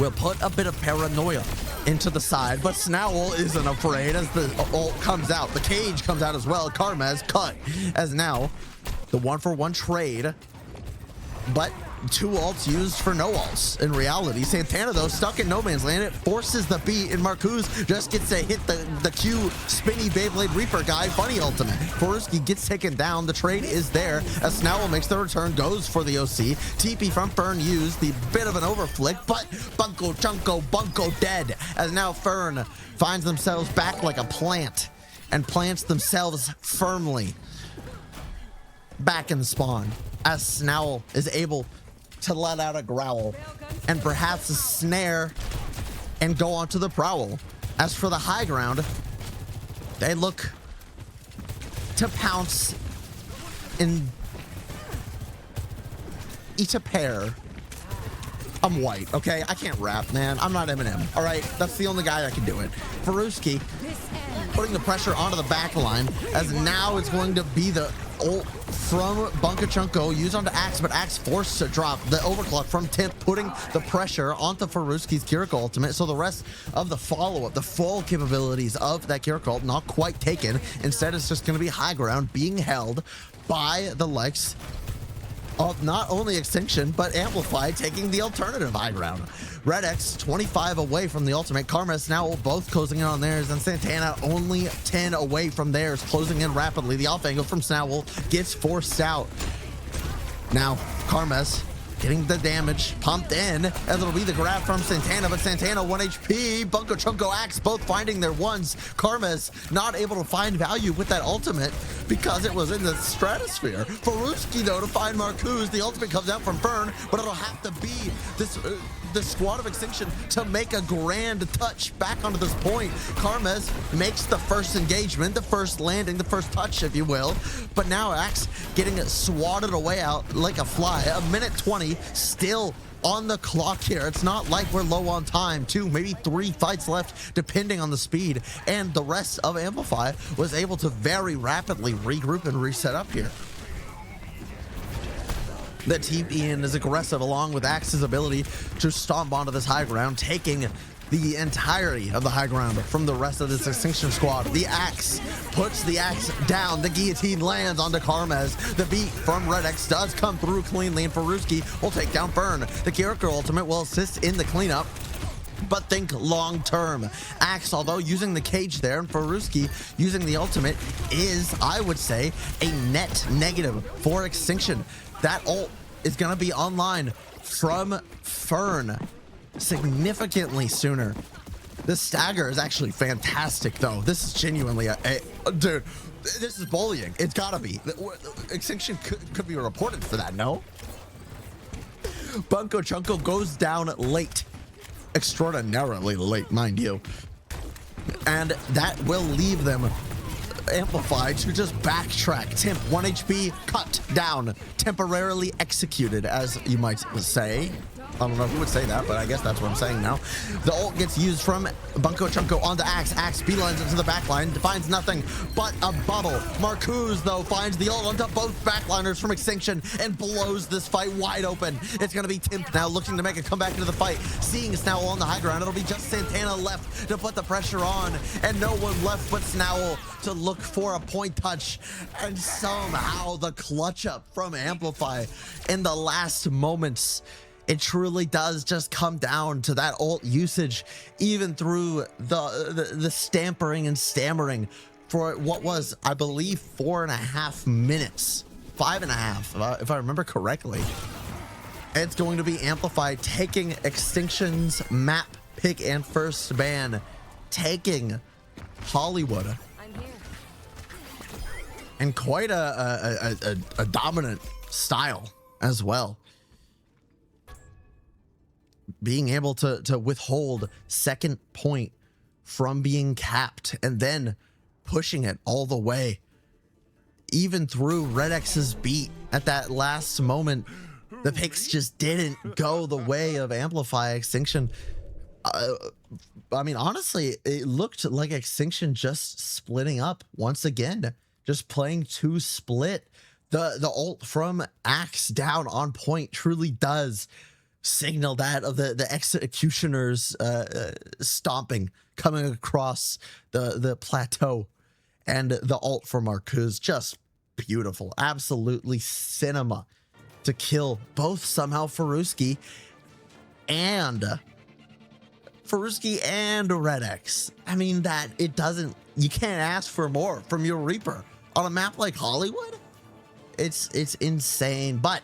will put a bit of paranoia into the side, but Snowl isn't afraid as the ult comes out. The cage comes out as well. Karmaz cut as now the 1-for-1 trade, but two ults used for no ults in reality. Santana, though, stuck in no man's land. It forces the beat, and Marcuse just gets to hit the Q spinny Beyblade Reaper guy. Funny ultimate. Faruski gets taken down. The trade is there as Snowl makes the return, goes for the OC. TP from Fern used the bit of an overflick, but Bunko Chunko Bunko dead, as now Fern finds themselves back like a plant and plants themselves firmly back in the spawn, as Snowl is able to let out a growl and perhaps a snare and go onto the prowl. As for the high ground, they look to pounce and eat a pear. I'm white, okay? I can't rap, man. I'm not Eminem, all right? That's the only guy that can do it. Faruski putting the pressure onto the back line, as now it's going to be the ult from Bunka Chunko used onto Axe, but Axe forced to drop. The overclock from Temp putting the pressure onto Faruski's Kiriko ultimate, so the rest of the follow-up, the full capabilities of that Kiriko ult not quite taken. Instead, it's just going to be high ground being held by the likes not only Extinction, but Amplify taking the alternative high ground. Red X 25 away from the ultimate. Karma's now both closing in on theirs, and Santana only 10 away from theirs, closing in rapidly. The off angle from Snowell gets forced out. Now, Karma's getting the damage pumped in, as it'll be the grab from Santana, but Santana 1 HP, Bunko Chunko Axe both finding their ones. Karma's not able to find value with that ultimate because it was in the stratosphere. Faruski though to find Marcuse, the ultimate comes out from Fern, but it'll have to be this the squad of Extinction to make a grand touch back onto this point. Karma's makes the first engagement, the first landing, the first touch, if you will, but now Axe getting swatted away out like a fly. A minute 20 still on the clock here. It's not like we're low on time. 2, maybe 3 fights left depending on the speed, and the rest of Amplify was able to very rapidly regroup and reset up here. The team Ian is aggressive, along with Axe's ability to stomp onto this high ground, taking the entirety of the high ground from the rest of this Extinction squad. The Axe puts the Axe down. The guillotine lands onto Karmez. The beat from Red X does come through cleanly, and Faruski will take down Fern. The Kiriko ultimate will assist in the cleanup, but think long term. Axe, although using the cage there, and Faruski using the ultimate, is, I would say, a net negative for Extinction. That ult is going to be online from Fern significantly sooner. The stagger is actually fantastic, though. This is genuinely dude, this is bullying. It's gotta be. Extinction could be reported for that, no? Bunko Chunko goes down late. Extraordinarily late, mind you. And that will leave them Amplified to just backtrack. Temp 1 HP cut down, temporarily executed, as you might say. I don't know who would say that, but I guess that's what I'm saying now. The ult gets used from Bunko Chunko onto Axe. Axe beelines into the backline, finds nothing but a bubble. Marcuse, though, finds the ult onto both backliners from Extinction and blows this fight wide open. It's going to be Timp now looking to make a comeback into the fight. Seeing Snowell on the high ground, it'll be just Santana left to put the pressure on, and no one left but Snowell to look for a point touch. And somehow the clutch up from Amplify in the last moments. It truly does just come down to that ult usage, even through the stampering and stammering for what was, I believe, 4.5 minutes, 5.5, if I remember correctly. It's going to be Amplified taking Extinction's map pick and first ban, taking Hollywood. I'm here. And quite a dominant style as well. Being able to withhold second point from being capped and then pushing it all the way, even through Red X's beat at that last moment. The picks just didn't go the way of Amplify. Extinction, I mean, honestly, it looked like Extinction just splitting up once again, just playing two split. The ult from Axe down on point truly does signal that of the executioners stomping, coming across the plateau. And the ult from Marcuse, just beautiful, absolutely cinema to kill both somehow Faruski and Red X. I mean, that it doesn't, you can't ask for more from your Reaper on a map like Hollywood. It's insane. But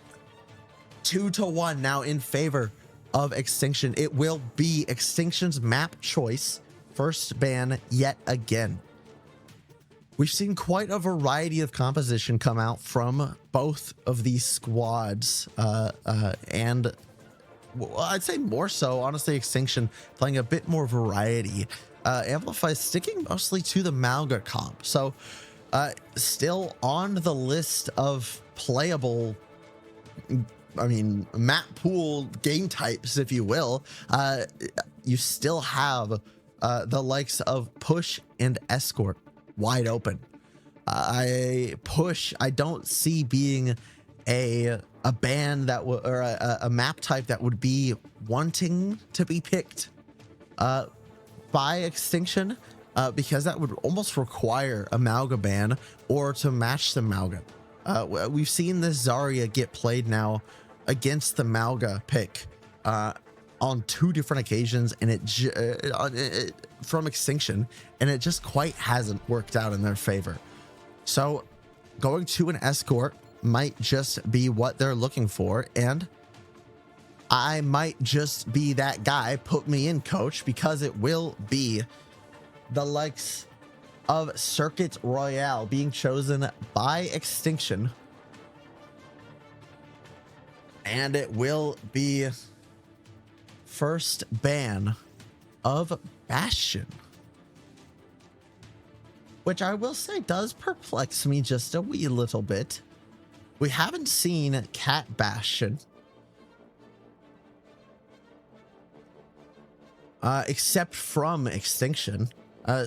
2-1 now in favor of Extinction. It will be Extinction's map choice, first ban yet again. We've seen quite a variety of composition come out from both of these squads, and I'd say more so, honestly, Extinction playing a bit more variety. Amplify sticking mostly to the Malga comp, so still on the list of playable, I mean, map pool game types, if you will. You still have the likes of Push and Escort wide open. I don't see being a ban that would, or a map type that would be wanting to be picked by Extinction, because that would almost require a Malga ban or to match the Malga. We've seen this Zarya get played now against the Malga pick on 2 different occasions, and from Extinction, and it just quite hasn't worked out in their favor. So going to an escort might just be what they're looking for, and I might just be that guy. Put me in, coach, because it will be the likes of Circuit Royale being chosen by Extinction, and it will be first ban of Bastion, which I will say does perplex me just a wee little bit. We haven't seen Cat Bastion except from Extinction,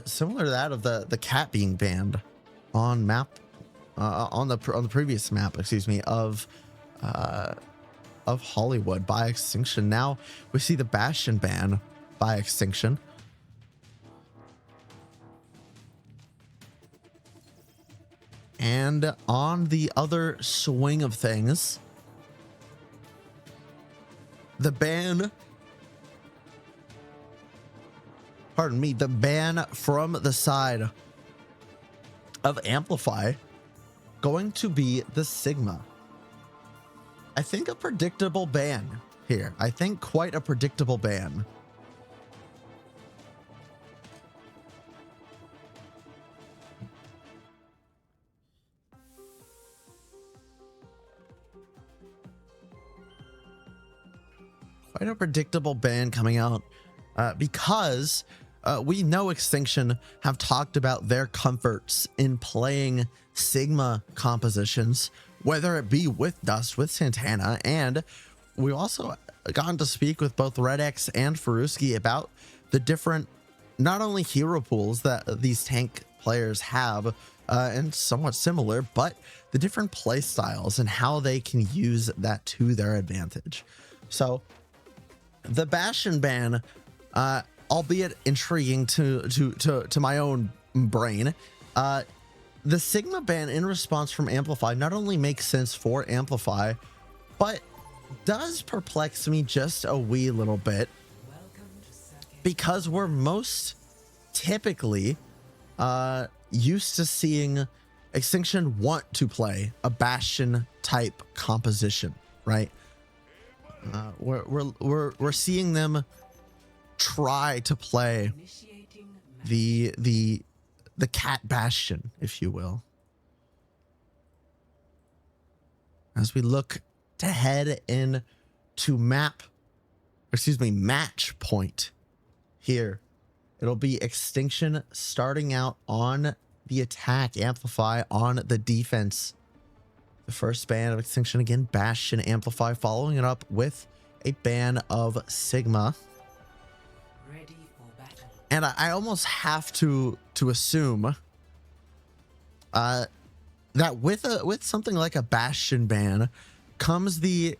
similar to that of the cat being banned on the previous map, excuse me, of Hollywood by Extinction. Now we see the Bastion ban by Extinction. And on the other swing of things, the ban from the side of Amplify going to be the Sigma. I think a predictable ban here. I think quite a predictable ban. Quite a predictable ban coming out because we know Extinction have talked about their comforts in playing Sigma compositions, whether it be with Dust, with Santana, and we also gotten to speak with both Red X and Faruski about the different, not only hero pools that these tank players have, and somewhat similar, but the different play styles and how they can use that to their advantage. So the Bastion ban, albeit intriguing to my own brain, the Sigma ban in response from Amplify not only makes sense for Amplify, but does perplex me just a wee little bit, because we're most typically used to seeing Extinction want to play a Bastion type composition, right? We're seeing them try to play the Cat Bastion, if you will, as we look to head in to match point here. It'll be Extinction starting out on the attack, Amplify on the defense. The first ban of Extinction, again, Bastion, Amplify, following it up with a ban of Sigma. Ready for battle. And I almost have to assume that with something like a Bastion ban comes the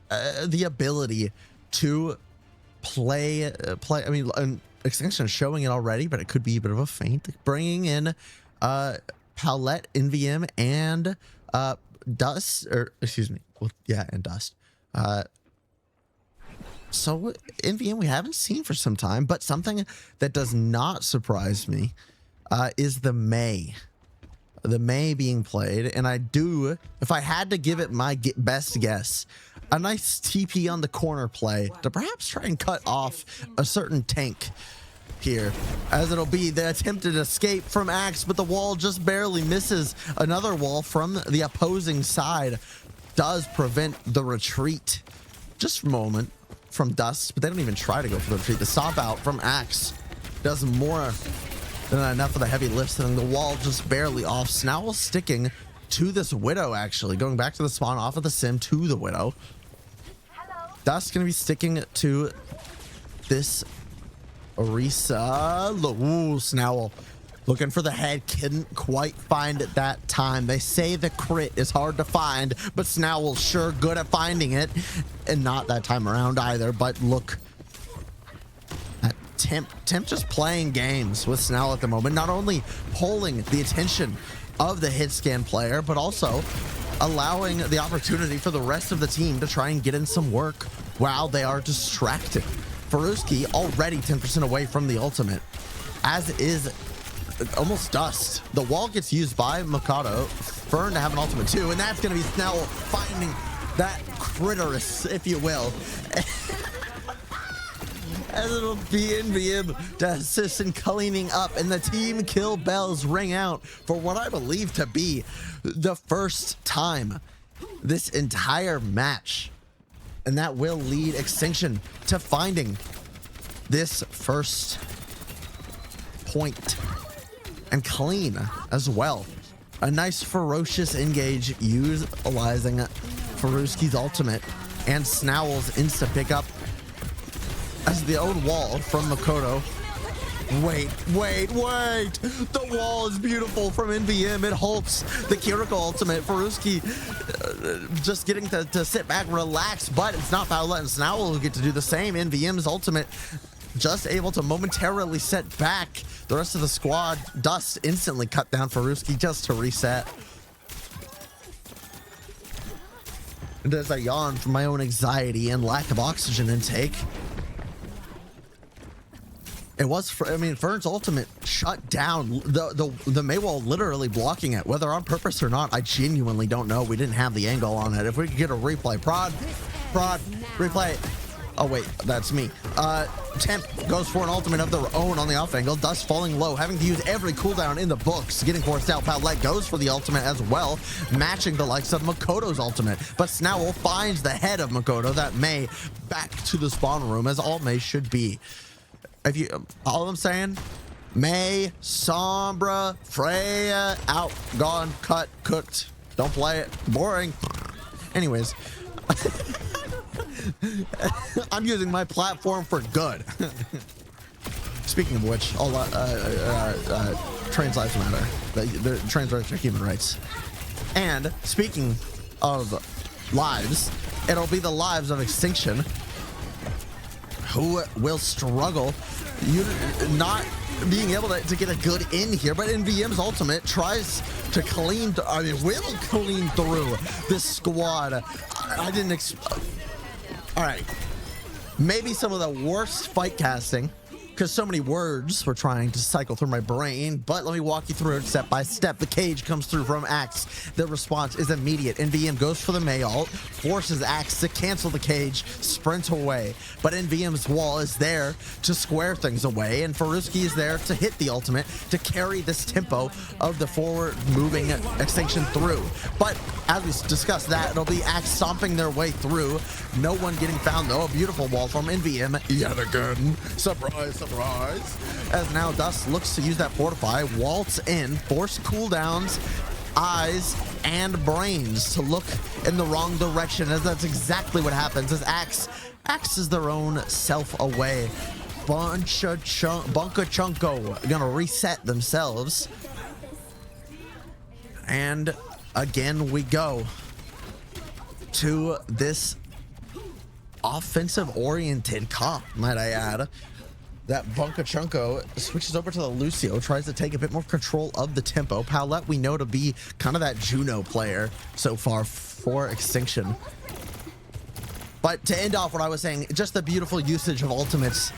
ability to play. I mean, Extinction is showing it already, but it could be a bit of a feint, bringing in Palette, NVM, and Dust, or excuse me, well, yeah, and Dust. So NVM we haven't seen for some time, but something that does not surprise me is the Mei. The Mei being played, and I do, if I had to give it my best guess, a nice TP on the corner play to perhaps try and cut off a certain tank here, as it'll be the attempted escape from Axe, but the wall just barely misses. Another wall from the opposing side does prevent the retreat just a moment from Dust, but they don't even try to go for the retreat. The stop out from Axe does more than enough of the heavy lifts, and the wall just barely off. Snowell sticking to this Widow, actually going back to the spawn off of the Sim to the Widow. Dust gonna be sticking to this Orisa. Ooh, Snowell looking for the head, couldn't quite find it that time. They say the crit is hard to find, but Snowell's sure good at finding it, and not that time around either. But look at Temp just playing games with Snowell at the moment, not only pulling the attention of the hit scan player, but also allowing the opportunity for the rest of the team to try and get in some work while they are distracted. Faruski already 10% away from the ultimate, as is almost Dust. The wall gets used by Mikado. Fern to have an ultimate too, and that's going to be Snell finding that Critterus, if you will. As it'll be NVM to assist in cleaning up, and the team kill bells ring out for what I believe to be the first time this entire match. And that will lead Extinction to finding this first point and clean as well. A nice ferocious engage utilizing Faruski's ultimate and Snowell's insta pickup as the own wall from Makoto. Wait. The wall is beautiful from NVM. It halts the Kiriko ultimate. Faruski just getting to sit back, relax, but it's not Paula and Snowell who get to do the same. NVM's ultimate just able to momentarily set back the rest of the squad. Dust instantly cut down Faruski just to reset. And as I yawn from my own anxiety and lack of oxygen intake, it was, Fern's ultimate shut down the Maywall, literally blocking it, whether on purpose or not. I genuinely don't know. We didn't have the angle on it. If we could get a replay, prod, replay. Oh wait, that's me. Temp goes for an ultimate of their own on the off angle. Dust falling low, having to use every cooldown in the books, getting forced out. Paulette goes for the ultimate as well, matching the likes of Makoto's ultimate. But Snowell finds the head of Makoto, that May, back to the spawn room, as all May should be. If you, all I'm saying, May, Sombra, Freya, out, gone, cut, cooked. Don't play it. Boring. Anyways. I'm using my platform for good. Speaking of which, all trans lives matter. The trans rights are human rights. And speaking of lives, it'll be the lives of Extinction, who will struggle not being able to get a good in here. But NVM's ultimate tries to clean, will clean through this squad. I didn't all right, maybe some of the worst fight casting, because so many words were trying to cycle through my brain, but let me walk you through it step by step. The cage comes through from Axe. The response is immediate. NVM goes for the May ult, forces Axe to cancel the cage, sprint away. But NVM's wall is there to square things away, and Faruski is there to hit the ultimate to carry this tempo of the forward moving Extinction through. But as we discussed that, it'll be Axe stomping their way through. No one getting found though. A beautiful wall from NVM yet again. Surprise. As now Dust looks to use that fortify, waltz in, force cooldowns, eyes, and brains to look in the wrong direction, as that's exactly what happens as Axe is their own self away. Bunka Chunko gonna reset themselves. And again we go to this offensive oriented comp, might I add. That Bunka Chunko switches over to the Lucio, tries to take a bit more control of the tempo. Paulette we know to be kind of that Juno player so far for Extinction. But to end off what I was saying, just the beautiful usage of ultimates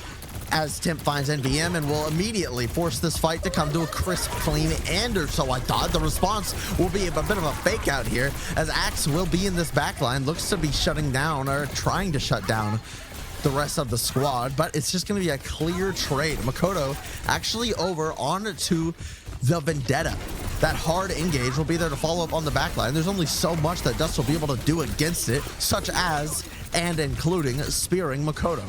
as Temp finds NVM and will immediately force this fight to come to a crisp, clean end, or so I thought. The response will be a bit of a fake out here, as Axe will be in this backline, looks to be shutting down or trying to shut down the rest of the squad, but it's just going to be a clear trade. Makoto actually over onto the Vendetta. That hard engage will be there to follow up on the backline. There's only so much that Dust will be able to do against it, such as and including spearing Makoto.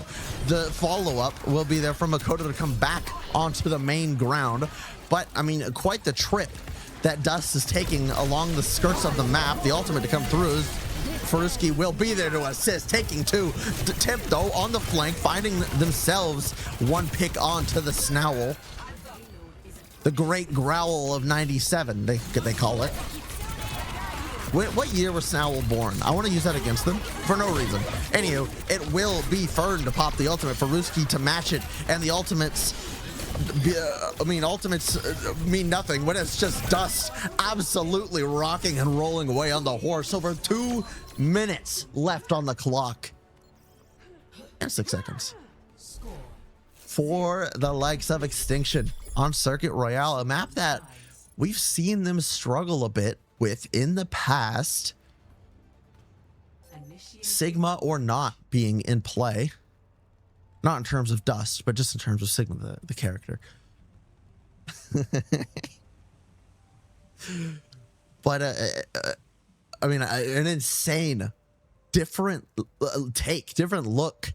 The follow-up will be there for Makoto to come back onto the main ground, but I mean, quite the trip that Dust is taking along the skirts of the map. The ultimate to come through is Faruski will be there to assist, taking two. Temp though on the flank, finding themselves one pick onto the Snowell. The Great Growl of 97, they call it. What year was Snowell born? I want to use that against them for no reason. Anywho, it will be Fern to pop the ultimate, Faruski to match it, and the ultimates I mean, ultimates mean nothing when it's just Dust absolutely rocking and rolling away on the horse. Over 2 minutes left on the clock. And 6 seconds. For the likes of Extinction on Circuit Royale, a map that we've seen them struggle a bit with in the past. Sigma or not being in play. Not in terms of Dust, but just in terms of Sigma, the character. But, I mean, an insane, different different look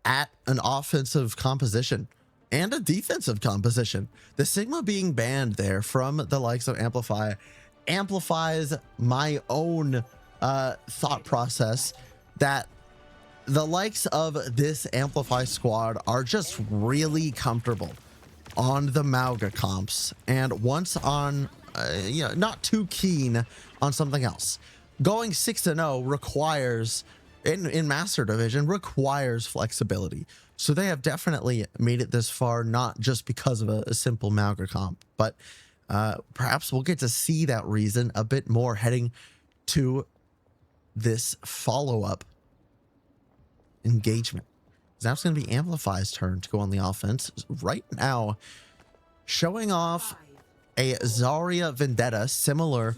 at an offensive composition and a defensive composition. The Sigma being banned there from the likes of Amplify amplifies my own thought process that the likes of this Amplify squad are just really comfortable on the Mauga comps, and once on, not too keen on something else. Going 6-0 requires, in Master Division, requires flexibility. So they have definitely made it this far, not just because of a simple Mauga comp, but perhaps we'll get to see that reason a bit more heading to this follow-up engagement. That's going to be Amplify's turn to go on the offense right now, showing off a Zarya Vendetta similar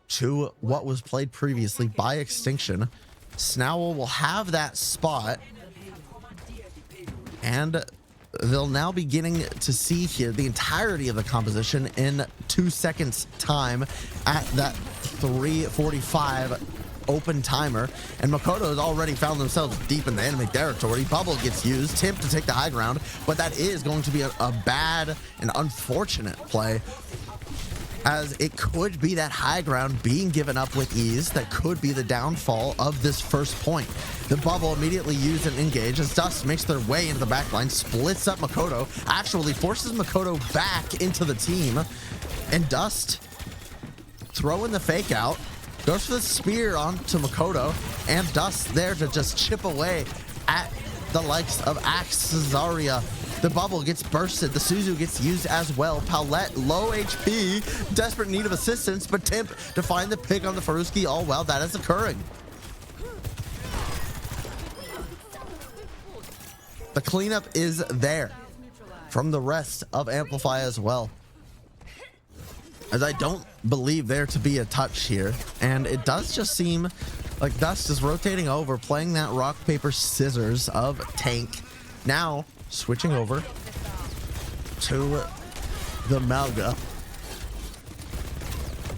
to what was played previously by Extinction. Snowl will have that spot, and they'll now be getting to see here the entirety of the composition in 2 seconds time at that 3:45 open timer, and Makoto has already found themselves deep in the enemy territory. Bubble gets used, Timp to take the high ground, but that is going to be a bad and unfortunate play, as it could be that high ground being given up with ease that could be the downfall of this first point. The bubble immediately used and engaged as Dust makes their way into the backline, splits up Makoto, actually forces Makoto back into the team, and Dust throwing the fake out, goes for the spear onto Makoto, and Dust there to just chip away at the likes of Axe Zarya. The bubble gets bursted. The Suzu gets used as well. Paulette, low HP, desperate need of assistance, but Timp to find the pick on the Faruski all while that is occurring. The cleanup is there from the rest of Amplify as well, as I don't believe there to be a touch here, and it does just seem like Dust is rotating over, playing that rock, paper, scissors of Tank. Now switching over to the Mauga.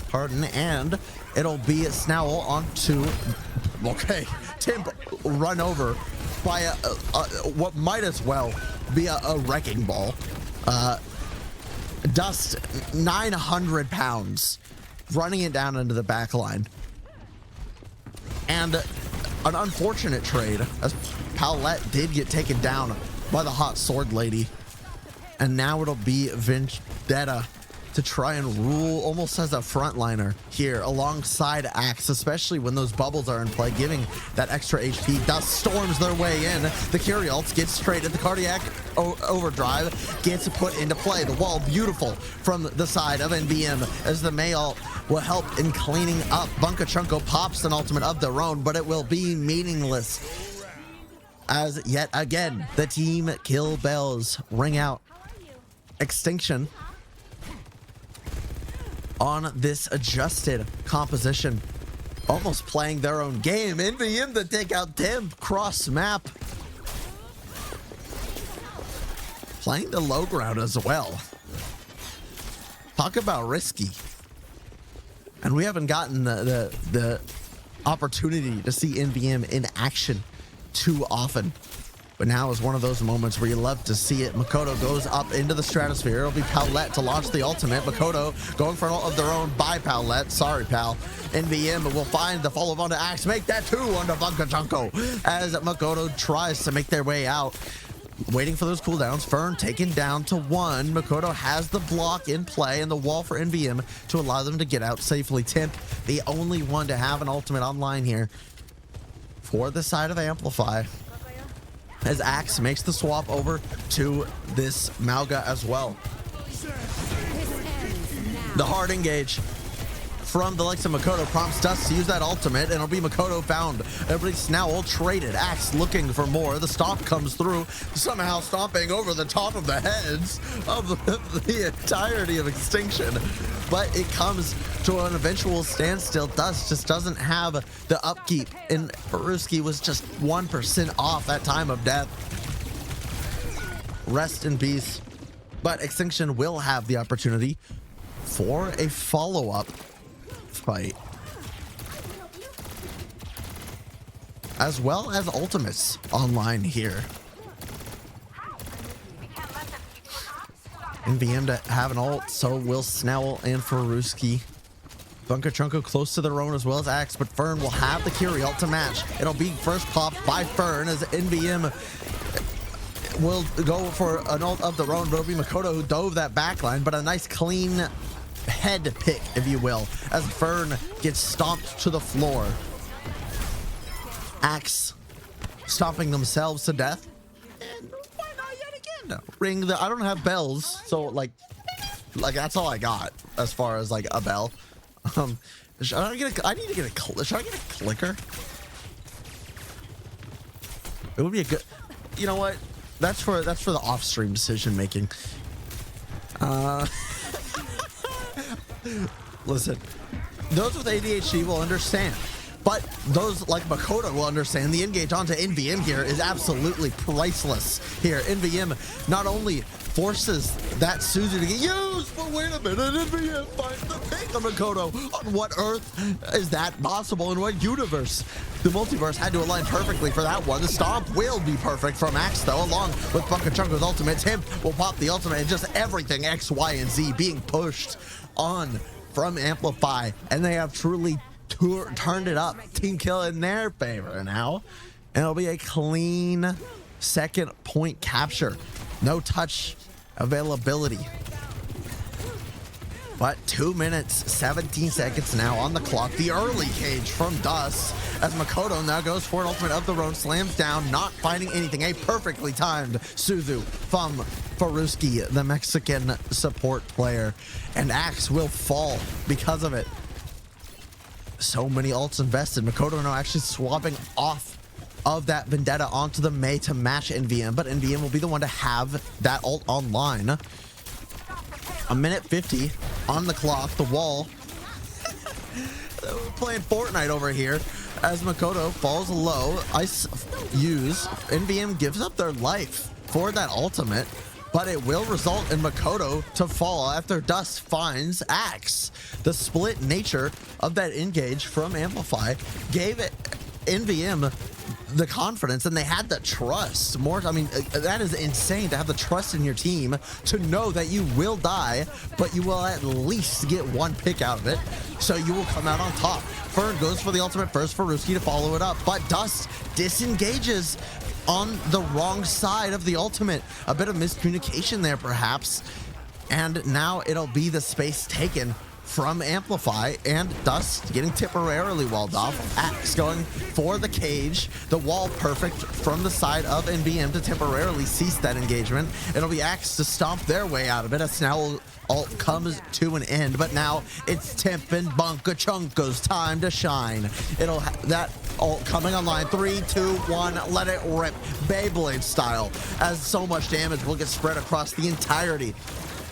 Pardon, and it'll be Snowl onto, okay, Timp run over by what might as well be a wrecking ball. Dust, 900 pounds, running it down into the back line. And an unfortunate trade, as Paulette did get taken down by the hot sword lady. And now it'll be Vendetta to try and rule almost as a frontliner here alongside Axe, especially when those bubbles are in play, giving that extra HP. Dust storms their way in. The Curialts gets straight at the cardiac overdrive, gets put into play. The wall beautiful from the side of NBM, as the Mayalt will help in cleaning up. Bunka Chunko pops an ultimate of their own, but it will be meaningless, as yet again the team kill bells ring out. Extinction on this adjusted composition, almost playing their own game. NVM to take out Tim, cross map, playing the low ground as well. Talk about risky. And we haven't gotten the opportunity to see NVM in action too often, but now is one of those moments where you love to see it. Makoto goes up into the stratosphere. It'll be Paulette to launch the ultimate. Makoto going for an ult of their own by Paulette. Sorry, pal. NVM will find the follow onto Axe. Make that 2 onto Bunka Chunko as Makoto tries to make their way out. Waiting for those cooldowns. Fern taken down to 1. Makoto has the block in play and the wall for NVM to allow them to get out safely. Timp, the only one to have an ultimate online here for the side of Amplify. as Axe makes the swap over to this Mauga as well. The hard engage from the likes of Makoto prompts Dust to use that ultimate, and it'll be Makoto found. Everybody's now all traded. Axe looking for more. The stomp comes through, somehow stomping over the top of the heads of the entirety of Extinction. But it comes to an eventual standstill. Dust just doesn't have the upkeep, and Faruski was just 1% off that time of death. Rest in peace. But Extinction will have the opportunity for a follow-up fight, as well as ultimates online here. NVM to have an ult, so will Snell and Faruski. Bunker Trunko close to their own as well as Axe, but Fern will have the Curie ult to match. It'll be first popped by Fern as NVM will go for an ult of their own, but it'll be Makoto who dove that backline, but a nice clean head pick, if you will, as Fern gets stomped to the floor. Axe stomping themselves to death. And why not yet again? Ring the, I don't have bells, so like that's all I got as far as like a bell. Should I get a, I need to get a, should I get a clicker? It would be a good, you know what? That's for the off-stream decision making. Listen, those with ADHD will understand, but those like Makoto will understand. The engage onto NVM here is absolutely priceless here. NVM not only forces that Suzu to get used, but wait a minute, NVM finds the pick of Makoto. On what earth is that possible? In what universe? The multiverse had to align perfectly for that one. The stomp will be perfect from Axe though, along with Bunker Chunko's ultimate. Tim will pop the ultimate, and just everything X, Y, and Z being pushed on from Amplify, and they have truly turned it up. Team kill in their favor now, and it'll be a clean second point capture. No touch availability, but 2 minutes 17 seconds now on the clock. The early cage from Dust as Makoto now goes for an ultimate of their own, slams down, not finding anything. A perfectly timed Suzu from Faruski, the Mexican support player, and Axe will fall because of it. So many ults invested. Makoto now actually swapping off of that Vendetta onto the Mei to match NVM, but NVM will be the one to have that ult online. A minute 50 on the clock. The wall. We're playing Fortnite over here as Makoto falls low. Ice use. NVM gives up their life for that ultimate, but it will result in Makoto to fall after Dust finds Axe. The split nature of that engage from Amplify gave it NVM the confidence, and they had the trust. I mean, that is insane to have the trust in your team to know that you will die, but you will at least get one pick out of it, so you will come out on top. Fern goes for the ultimate first for Ruski to follow it up, but Dust disengages on the wrong side of the ultimate. A bit of miscommunication there perhaps, and now it'll be the space taken from Amplify, and Dust getting temporarily walled off. Axe going for the cage. The wall perfect from the side of NVM to temporarily cease that engagement. It'll be Axe to stomp their way out of it as now ult comes to an end, but now it's Temp and Bunker Chunko's time to shine. It'll that ult coming online. 3, 2, 1, let it rip, Beyblade style, as so much damage will get spread across the entirety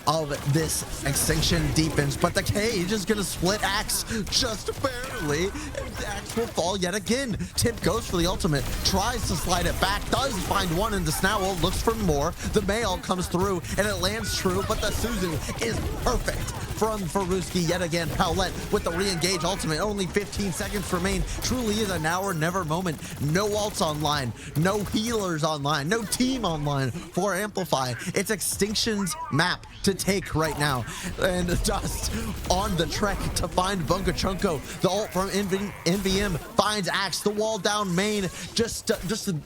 of this Extinction defense, but the cage is gonna split Axe just barely, and Axe will fall yet again. Timp goes for the ultimate, tries to slide it back, does find one in the Snowl, looks for more. The Mail comes through, and it lands true, but the Suzu is perfect from Faruski yet again. Paulette with the re-engage ultimate, only 15 seconds remain. Truly is a now or never moment. No ults online, no healers online, no team online for Amplify. It's Extinction's map to take right now, and Dust on the trek to find Bunker Chunko. The ult from NVM finds Axe, the wall down main, just the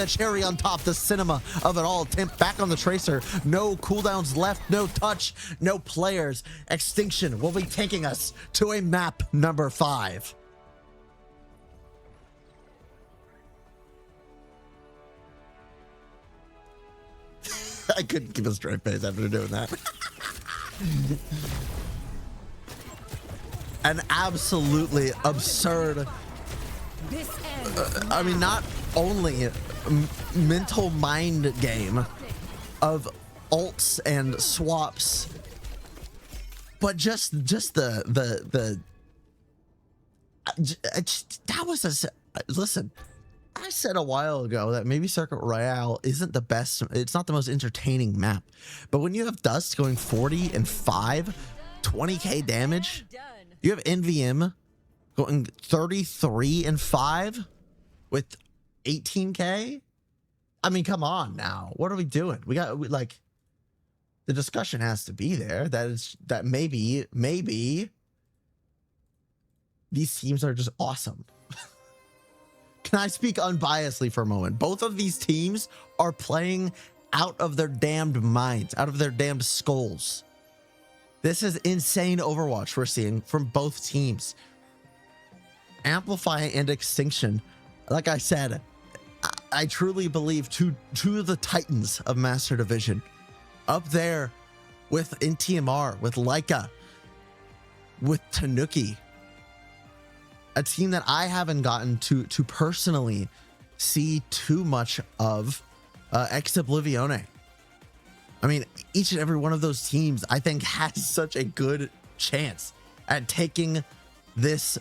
cherry on top, the cinema of it all. Temp back on the tracer, no cooldowns left, no touch, no players. Extinction will be taking us to a map number 5. I couldn't keep a straight face after doing that. An absolutely absurd, I mean, not only mental mind game of ults and swaps, but just that was listen, I said a while ago that maybe Circuit Royale isn't the best, it's not the most entertaining map, but when you have Dust going 40 and 5, 20k damage, you have NVM going 33 and 5 with 18k. I mean, come on now, what are we doing? Like, the discussion has to be there that maybe these teams are just awesome. Can I speak unbiasedly for a moment? Both of these teams are playing out of their damned minds, out of their damned skulls. This is insane Overwatch we're seeing from both teams. Amplify and Extinction, like I said, I truly believe two of the titans of Master Division, up there with NTMR, with Leica, with Tanuki. A team that I haven't gotten to personally see too much of, Ex Oblivione. I mean, each and every one of those teams, I think, has such a good chance at taking this,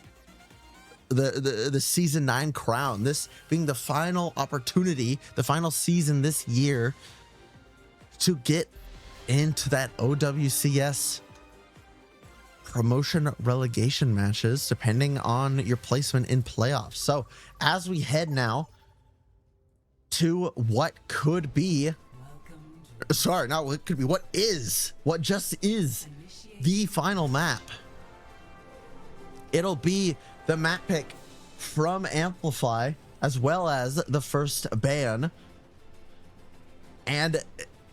the season 9 crown, this being the final opportunity, the final season this year to get into that OWCS promotion relegation matches, depending on your placement in playoffs. So as we head now to what could be, sorry, not what could be, what just is the final map. It'll be the map pick from Amplify, as well as the first ban, and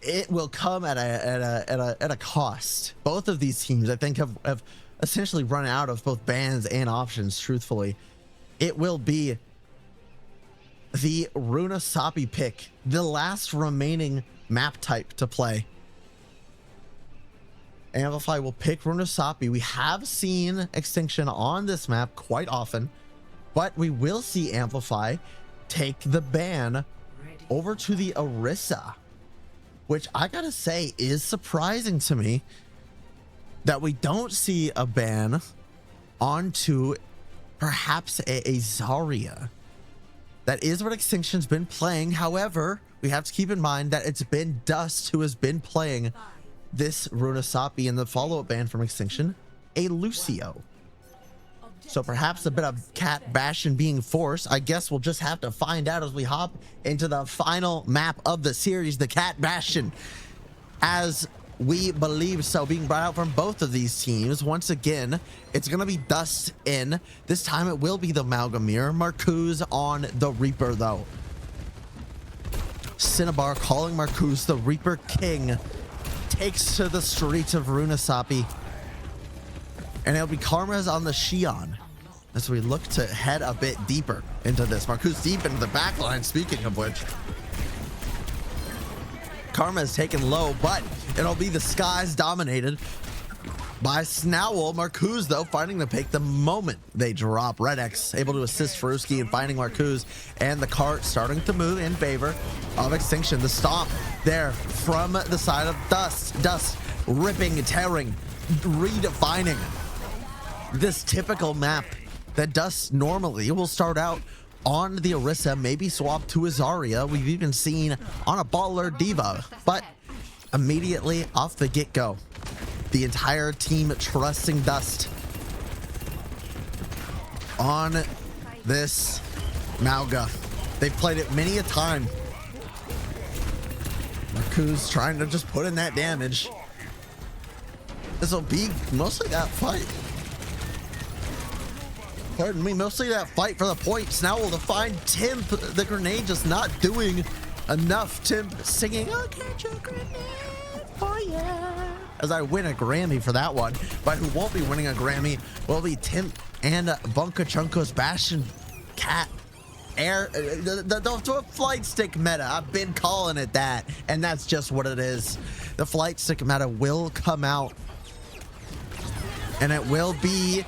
it will come at a cost. Both of these teams, I think, have essentially run out of both bans and options, truthfully. It will be the Runa Sapi pick, the last remaining map type to play. Amplify will pick Runa Sapi. We have seen Extinction on this map quite often, but we will see Amplify take the ban over to the Orisa, which I gotta say is surprising to me that we don't see a ban onto perhaps a Zarya. That is what Extinction's been playing. However, we have to keep in mind that it's been Dust who has been playing this Runa Sapi, and the follow-up ban from Extinction, a Lucio. So perhaps a bit of cat bashing being forced. I guess we'll just have to find out as we hop into the final map of the series, the cat bastion, as we believe so, being brought out from both of these teams. Once again, it's gonna be Dust in. This time it will be the Malgamir. Marcuse on the Reaper though. Cinnabar calling Marcuse the Reaper King takes to the streets of Runa Sapi. And it'll be Karma's on the Xion as we look to head a bit deeper into this. Marcuse deep into the back line, speaking of which. Karma is taken low, but it'll be the skies dominated by Snowl. Marcuse, though, finding the pick the moment they drop. Red X able to assist Faruski in finding Marcuse, and the cart starting to move in favor of Extinction. The stomp there from the side of Dust. Dust ripping, tearing, redefining this typical map that Dust normally will start out on the Orisa, maybe swap to a Zarya. We've even seen on a Baller Diva, but immediately off the get-go, the entire team trusting Dust on this Malga. They've played it many a time. Marcuse trying to just put in that damage. This will be mostly that fight. Pardon me, mostly that fight for the point. Snowl to find Timp. The grenade just not doing enough. Timp singing, I'll catch a grenade for ya, as I win a Grammy for that one. But who won't be winning a Grammy will be Timp and Bunka Chunko's Bastion Cat air, the flight stick meta. I've been calling it that, and that's just what it is. The flight stick meta will come out, and it will be,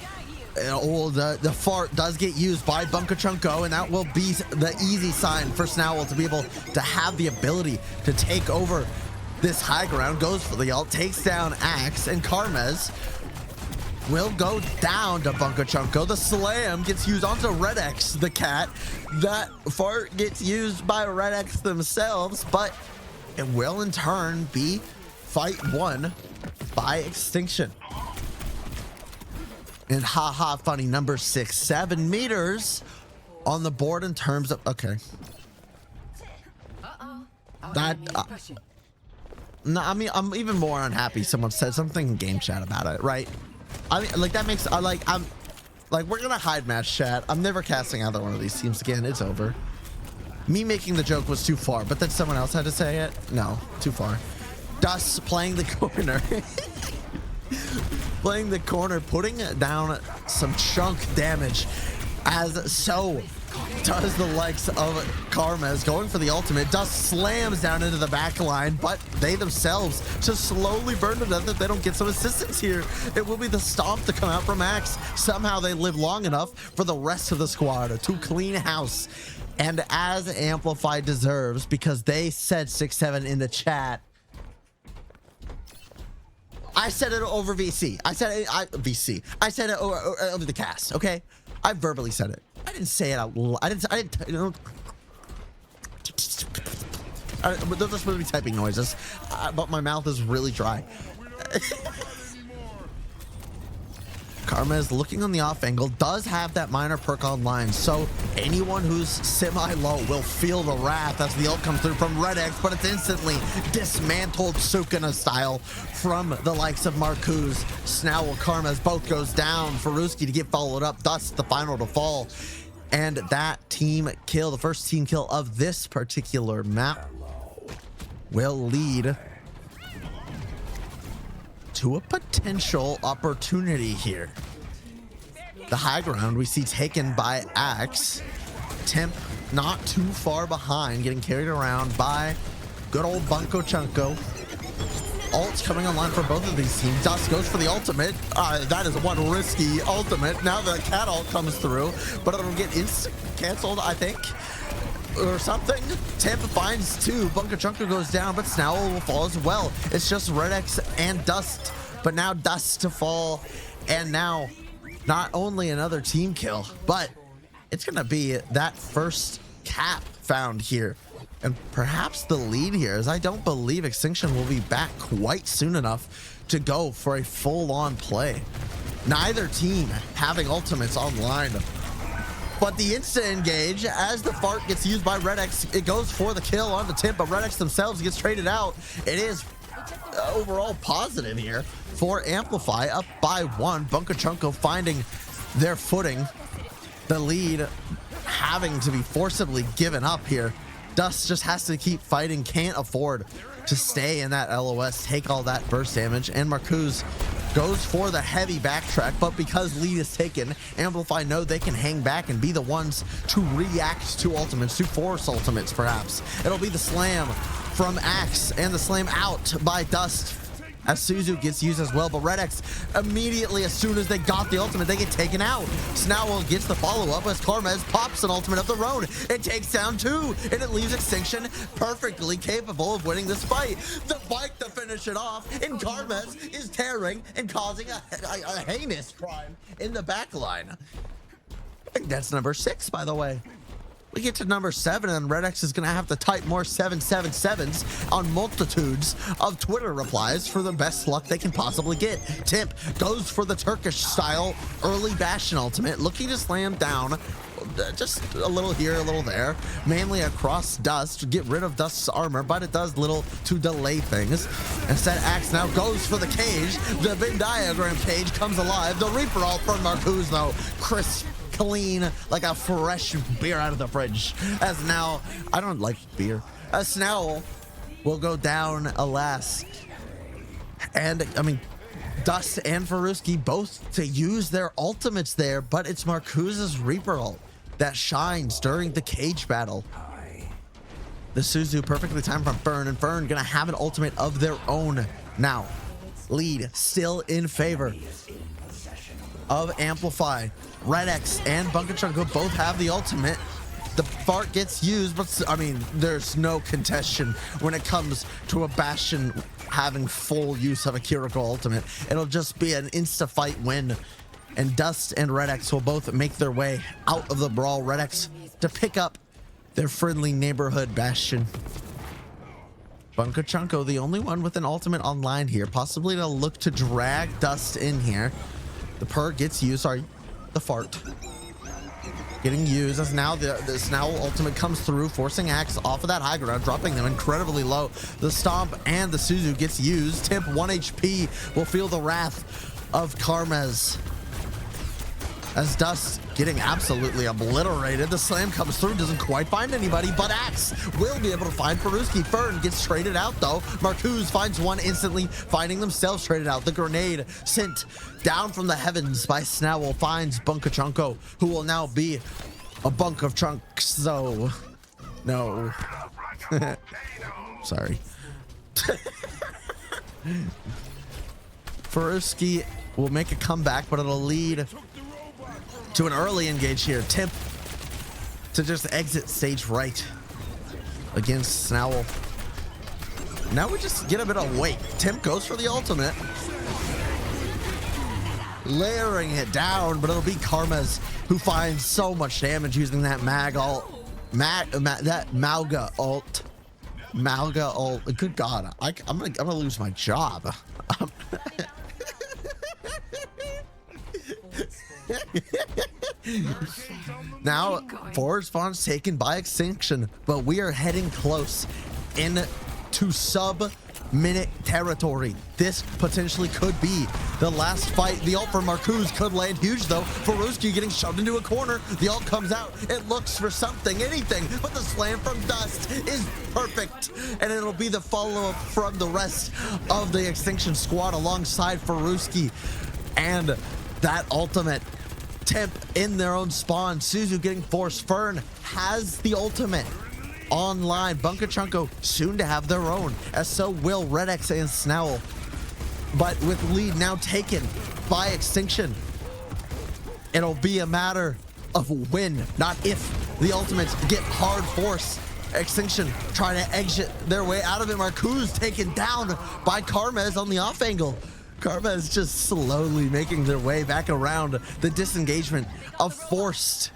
the fart does get used by Bunkachunko, and that will be the easy sign for Snowell to be able to have the ability to take over this high ground. Goes for the ult, takes down Axe, and Carmez will go down to Bunkachunko. The slam gets used onto Red X, the cat. That fart gets used by Red X themselves, but it will in turn be fight won by Extinction. And haha, funny, number 6, 7 meters on the board in terms of, okay. That, no, I mean, I'm even more unhappy someone said something in game chat about it, right? I mean, like, that makes, I'm like, we're gonna hide match chat. I'm never casting either one of these teams again. It's over. Me making the joke was too far, but then someone else had to say it. No, too far. Dust playing the corner. Playing the corner, putting down some chunk damage, as so does the likes of Carmez, going for the ultimate. Dust slams down into the back line, but they themselves just slowly burn to death if they don't get some assistance here. It will be the stomp to come out from Axe. Somehow they live long enough for the rest of the squad to clean house, and as Amplify deserves, because they said 6-7 in the chat. I said it over VC. I said it, VC. I said it over the cast. Okay, I verbally said it. I didn't say it out loud. I didn't. You know. Those are supposed to be typing noises, but my mouth is really dry. Carmez looking on the off angle, does have that minor perk online, so anyone who's semi-low will feel the wrath as the ult comes through from Red X, but it's instantly dismantled Sukuna style from the likes of Marcuz. Snowell, Carmez both goes down. Faruski to get followed up, Dust the final to fall. And that team kill, the first team kill of this particular map, will lead to a potential opportunity here. The high ground we see taken by Axe. Temp not too far behind, getting carried around by good old Bunkachunko. Ults coming online for both of these teams. Dust goes for the ultimate. That is one risky ultimate. Now the cat ult comes through, but it'll get instant canceled, I think, or something. Tampa finds 2. Bunkachunko goes down, but Snowell will fall as well. It's just Red X and Dust, but now Dust to fall, and now not only another team kill, but it's gonna be that first cap found here, and perhaps the lead here, as I don't believe Extinction will be back quite soon enough to go for a full-on play. Neither team having ultimates online. But the instant engage, as the fart gets used by Red X, it goes for the kill on the Timp, but Red X themselves gets traded out. It is overall positive here for Amplify, up by 1. Bunkachunko finding their footing. The lead having to be forcibly given up here. Dust just has to keep fighting, can't afford to stay in that LOS, take all that burst damage, and Marcuz goes for the heavy backtrack, but because lead is taken, Amplify know they can hang back and be the ones to react to ultimates, to force ultimates perhaps. It'll be the slam from Axe, and the slam out by Dust as Suzu gets used as well, but Red X immediately, as soon as they got the ultimate, they get taken out. Snowell gets the follow-up as Carmez pops an ultimate of their own. It takes down 2, and it leaves Extinction perfectly capable of winning this fight. The bike to finish it off, and Carmez is tearing and causing a heinous crime in the back line. I think that's number 6, by the way. We get to number 7, and Red X is going to have to type more 777s on multitudes of Twitter replies for the best luck they can possibly get. Timp goes for the Turkish style early Bastion ultimate, looking to slam down just a little here, a little there, mainly across Dust to get rid of Dust's armor, but it does little to delay things. Instead, Axe now goes for the cage. The Venn diagram cage comes alive. The Reaper ult from Marcuz, though, crisp, clean, like a fresh beer out of the fridge. As now, I don't like beer. As Snowell will go down, alas. And I mean, Dust and Faruski both to use their ultimates there, but it's Marcuz's Reaper ult that shines during the cage battle. The Suzu perfectly timed from Fern, and Fern gonna have an ultimate of their own now. Lead still in favor of Amplify. Red X and Bunker Chunko both have the ultimate. The fart gets used, but I mean, there's no contestation when it comes to a Bastion having full use of a Kiriko ultimate. It'll just be an insta-fight win, and Dust and Red X will both make their way out of the brawl. Red X to pick up their friendly neighborhood Bastion. Bunker Chunko, the only one with an ultimate online here, possibly to look to drag Dust in here. The purr gets used, sorry, the fart getting used as now the Snowl ultimate comes through, forcing Axe off of that high ground, dropping them incredibly low. The Stomp and the Suzu gets used. Timp 1 HP will feel the wrath of Karmez as Dust getting absolutely obliterated. The slam comes through, doesn't quite find anybody, but Axe will be able to find Peruski. Fern gets traded out though. Marcuse finds one instantly, finding themselves traded out. The grenade sent down from the heavens by Snowl finds Bunker Chunko, who will now be a bunk of chunks. So, no. Sorry. Peruski will make a comeback, but it'll lead to an early engage here. Timp to just exit stage right against Snowl. Now we just get a bit of weight. Timp goes for the ultimate, layering it down, but it'll be Karmez who finds so much damage using that that Malga ult. Malga ult. Good God, I'm gonna lose my job. Now forward spawn's taken by Extinction, but we are heading close into sub-minute territory. This potentially could be the last fight. The ult for Marcuse could land huge though. Peruski getting shoved into a corner. The ult comes out. It looks for something, anything, but the slam from Dust is perfect, and it'll be the follow-up from the rest of the Extinction squad alongside Peruski and that ultimate. Temp in their own spawn. Suzu getting forced. Fern has the ultimate online. Bunker Chunko soon to have their own, as so will Red X and Snowl. But with lead now taken by Extinction, it'll be a matter of when, not if, the ultimates get hard force. Extinction trying to exit their way out of it. Marcuse taken down by Karmez on the off angle. Karmez just slowly making their way back around the disengagement, of forced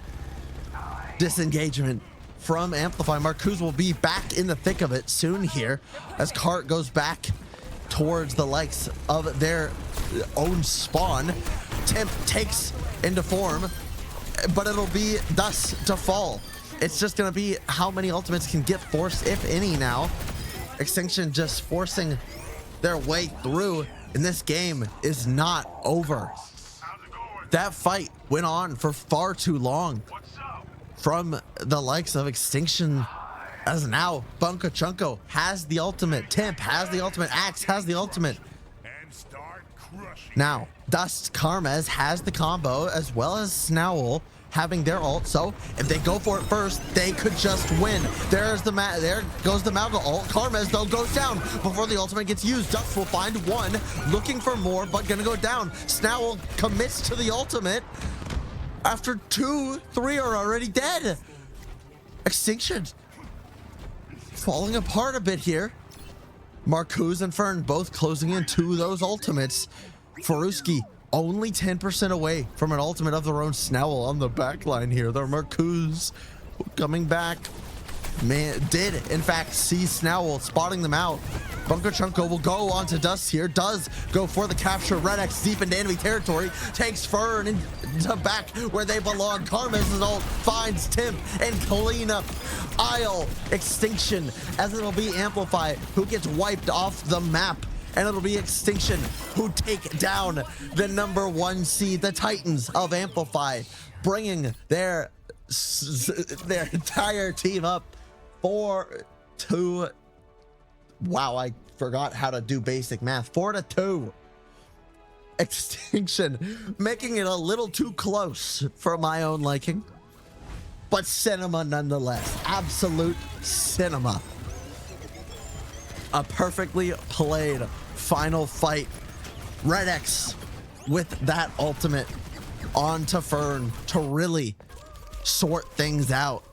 disengagement from Amplify. Marcuse will be back in the thick of it soon here as Cart goes back towards the likes of their own spawn. Temp takes into form, but it'll be Dust to fall. It's just gonna be how many ultimates can get forced, if any now. Extinction just forcing their way through. And this game is not over. That fight went on for far too long from the likes of Extinction, as now Bunker Chunko has the ultimate. Timp has the ultimate. Axe has the ultimate. Now Dust Karmez has the combo, as well as Snowl having their ult. So if they go for it first, they could just win. There goes the Malga ult. Karmez though goes down before the ultimate gets used. Dust will find one, looking for more, but gonna go down. Snowl commits to the ultimate after 2, 3 are already dead. Extinction falling apart a bit here. Marcuse and Fern both closing into those ultimates. Peruski only 10% away from an ultimate of their own. Snowl on the back line here. The Marcuse coming back. Man, did in fact see Snowl spotting them out. Bunker Chunko will go on to Dust here. Does go for the capture. Red X deep into enemy territory. Takes Fern into back where they belong. Karmez's ult finds Timp and clean up Isle. Extinction, as it'll be Amplify who gets wiped off the map. And it'll be Extinction who take down the #1 seed, the Titans of Amplify, bringing their entire team up 4-2. Wow, I forgot how to do basic math. 4-2. Extinction making it a little too close for my own liking. but cinema nonetheless. Absolute cinema. A perfectly played final fight. Red X with that ultimate onto Fern to really sort things out.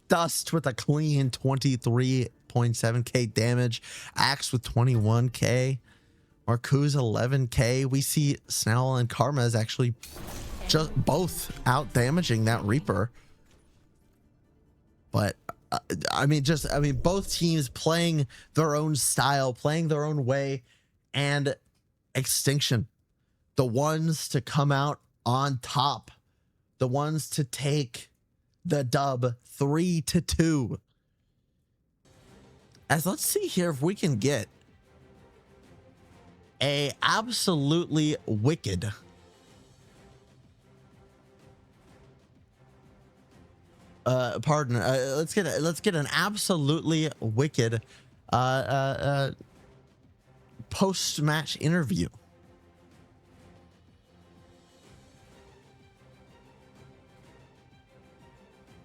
Dust with a clean 23.7k damage. Axe with 21k. Marcus 11k. We see Snell and Karma is actually just both out damaging that Reaper. But I mean, both teams playing their own style, playing their own way, and Extinction, the ones to come out on top, the ones to take the dub 3-2. As let's see here if we can get a absolutely wicked let's get an absolutely wicked post-match interview.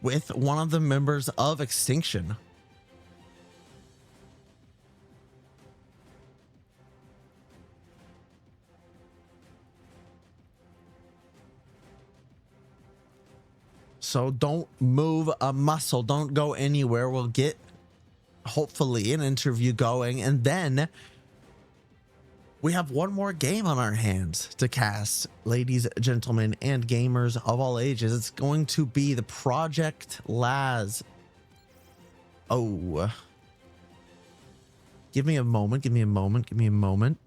With one of the members of Extinction. So don't move a muscle. Don't go anywhere. We'll get, hopefully, an interview going. And then we have one more game on our hands to cast, ladies, gentlemen, and gamers of all ages. It's going to be the Project Laz. Oh. Give me a moment. Give me a moment. Give me a moment.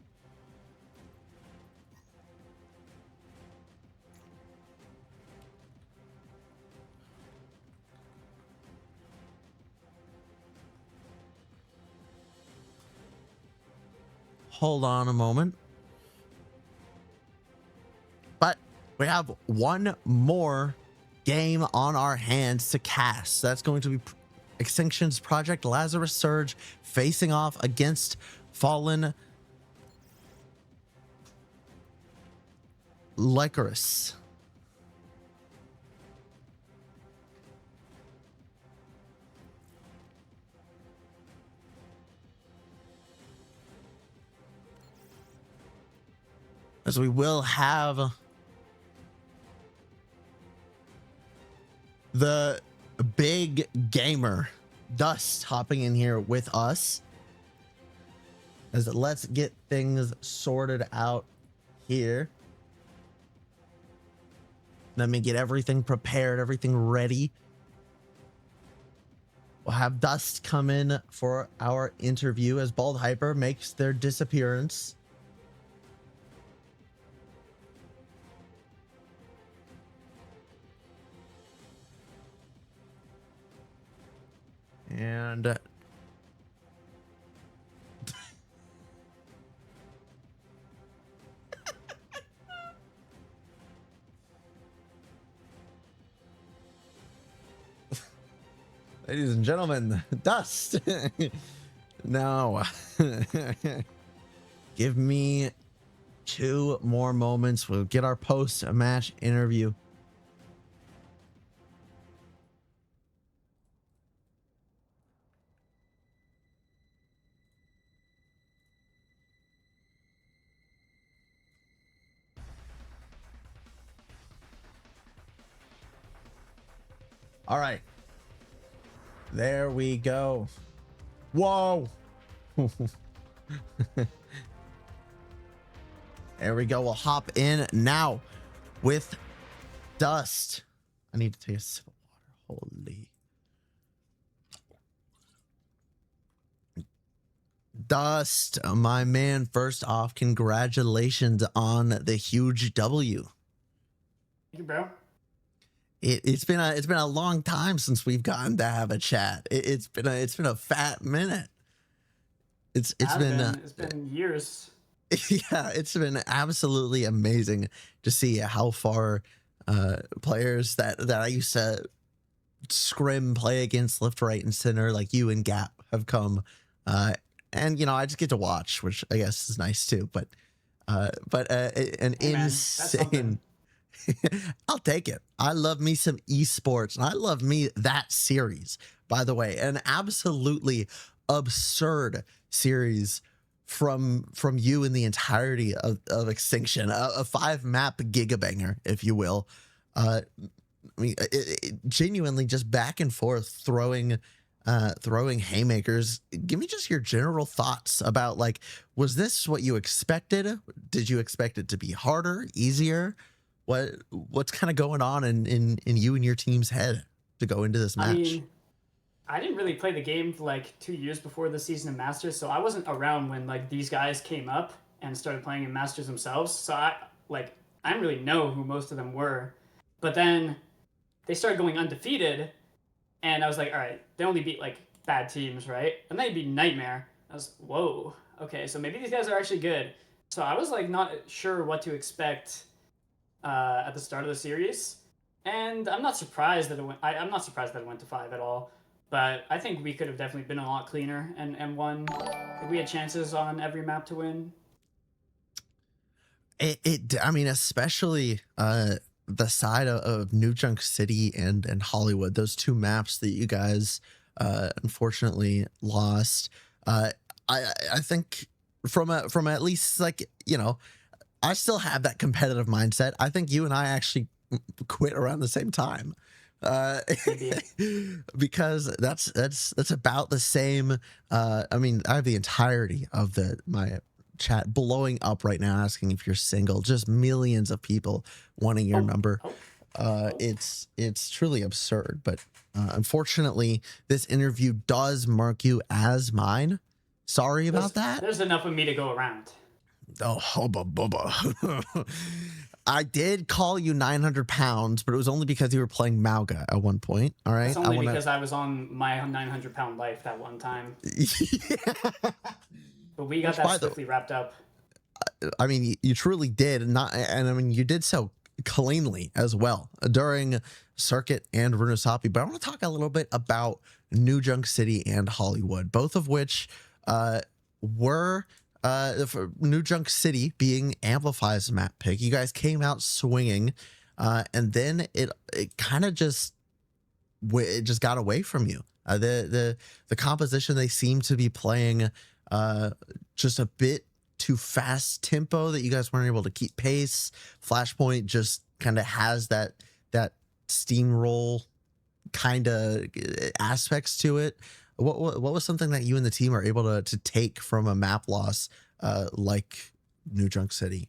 Hold on a moment. But we have one more game on our hands to cast. That's going to be Extinction's Project Lazarus Surge facing off against Fallen Lycaris. As we will have the big gamer Dust hopping in here with us. As let's get things sorted out here. Let me get everything prepared, everything ready. We'll have Dust come in for our interview as Bald Hyper makes their disappearance. And ladies and gentlemen, Dust. Now, give me 2 more moments. We'll get our post-match interview. All right. There we go. Whoa. There we go. We'll hop in now with Dust. I need to take a sip of water. Holy. Dust, my man. First off, congratulations on the huge W. Thank you, bro. It's been a long time since we've gotten to have a chat. It's been a fat minute. It's been years. Yeah, it's been absolutely amazing to see how far players that I used to scrim play against left, right, and center like you and Gap have come. And I just get to watch, which I guess is nice too. But an Hey, man, that's insane. I'll take it. I love me some esports, and I love me that series, by the way. An absolutely absurd series from you in the entirety of Extinction, a 5-map gigabanger, if you will. I mean, genuinely just back and forth throwing haymakers. Give me just your general thoughts about, like, was this what you expected? Did you expect it to be harder, easier? What's kind of going on in you and your team's head to go into this match? I mean, I didn't really play the game for like 2 years before the season of Masters, so I wasn't around when like these guys came up and started playing in Masters themselves. So I didn't really know who most of them were. But then they started going undefeated, and I was like, all right, they only beat like bad teams, right? And they beat Nightmare. I was, whoa, okay, so maybe these guys are actually good. So I was like not sure what to expect at the start of the series, and I'm not surprised that it went. I'm not surprised that it went to 5 at all. But I think we could have definitely been a lot cleaner and won. We had chances on every map to win. I mean, especially the side of New Junk City and Hollywood, those two maps that you guys unfortunately lost. I think from at least, like, you know, I still have that competitive mindset. I think you and I actually quit around the same time. Because that's about the same. I mean, I have the entirety of my chat blowing up right now asking if you're single, just millions of people wanting your number. It's truly absurd, but unfortunately this interview does mark you as mine. Sorry about that. There's enough of me to go around. Oh, hubba bubba. I did call you 900 pounds, but it was only because you were playing Mauga at one point. All right. It's only because I was on my 900-pound life that one time. Yeah. But we got that swiftly wrapped up. I mean, you truly did, and I mean, you did so cleanly as well during Circuit and Runosapi. But I want to talk a little bit about New Junk City and Hollywood, both of which were. For New Junk City being Amplify's map pick. You guys came out swinging, and then it kind of just got away from you. The composition they seem to be playing just a bit too fast tempo that you guys weren't able to keep pace. Flashpoint just kind of has that steamroll kind of aspects to it. What was something that you and the team are able to take from a map loss like New Junk City?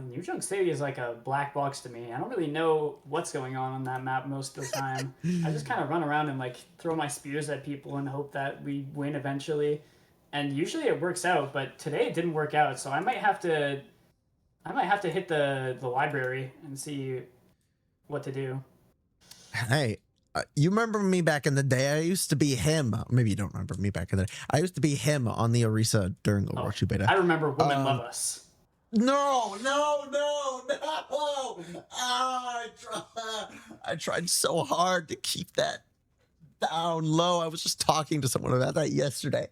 New Junk City is like a black box to me. I don't really know what's going on that map most of the time. I just kind of run around and like throw my spears at people and hope that we win eventually. And usually it works out, but today it didn't work out. So I might have to hit the library and see what to do. Hey. You remember me back in the day? I used to be him. Maybe you don't remember me back in the day. I used to be him on the Orisa during Overwatch 2 beta. I remember Women Love Us. No. I tried so hard to keep that down low. I was just talking to someone about that yesterday.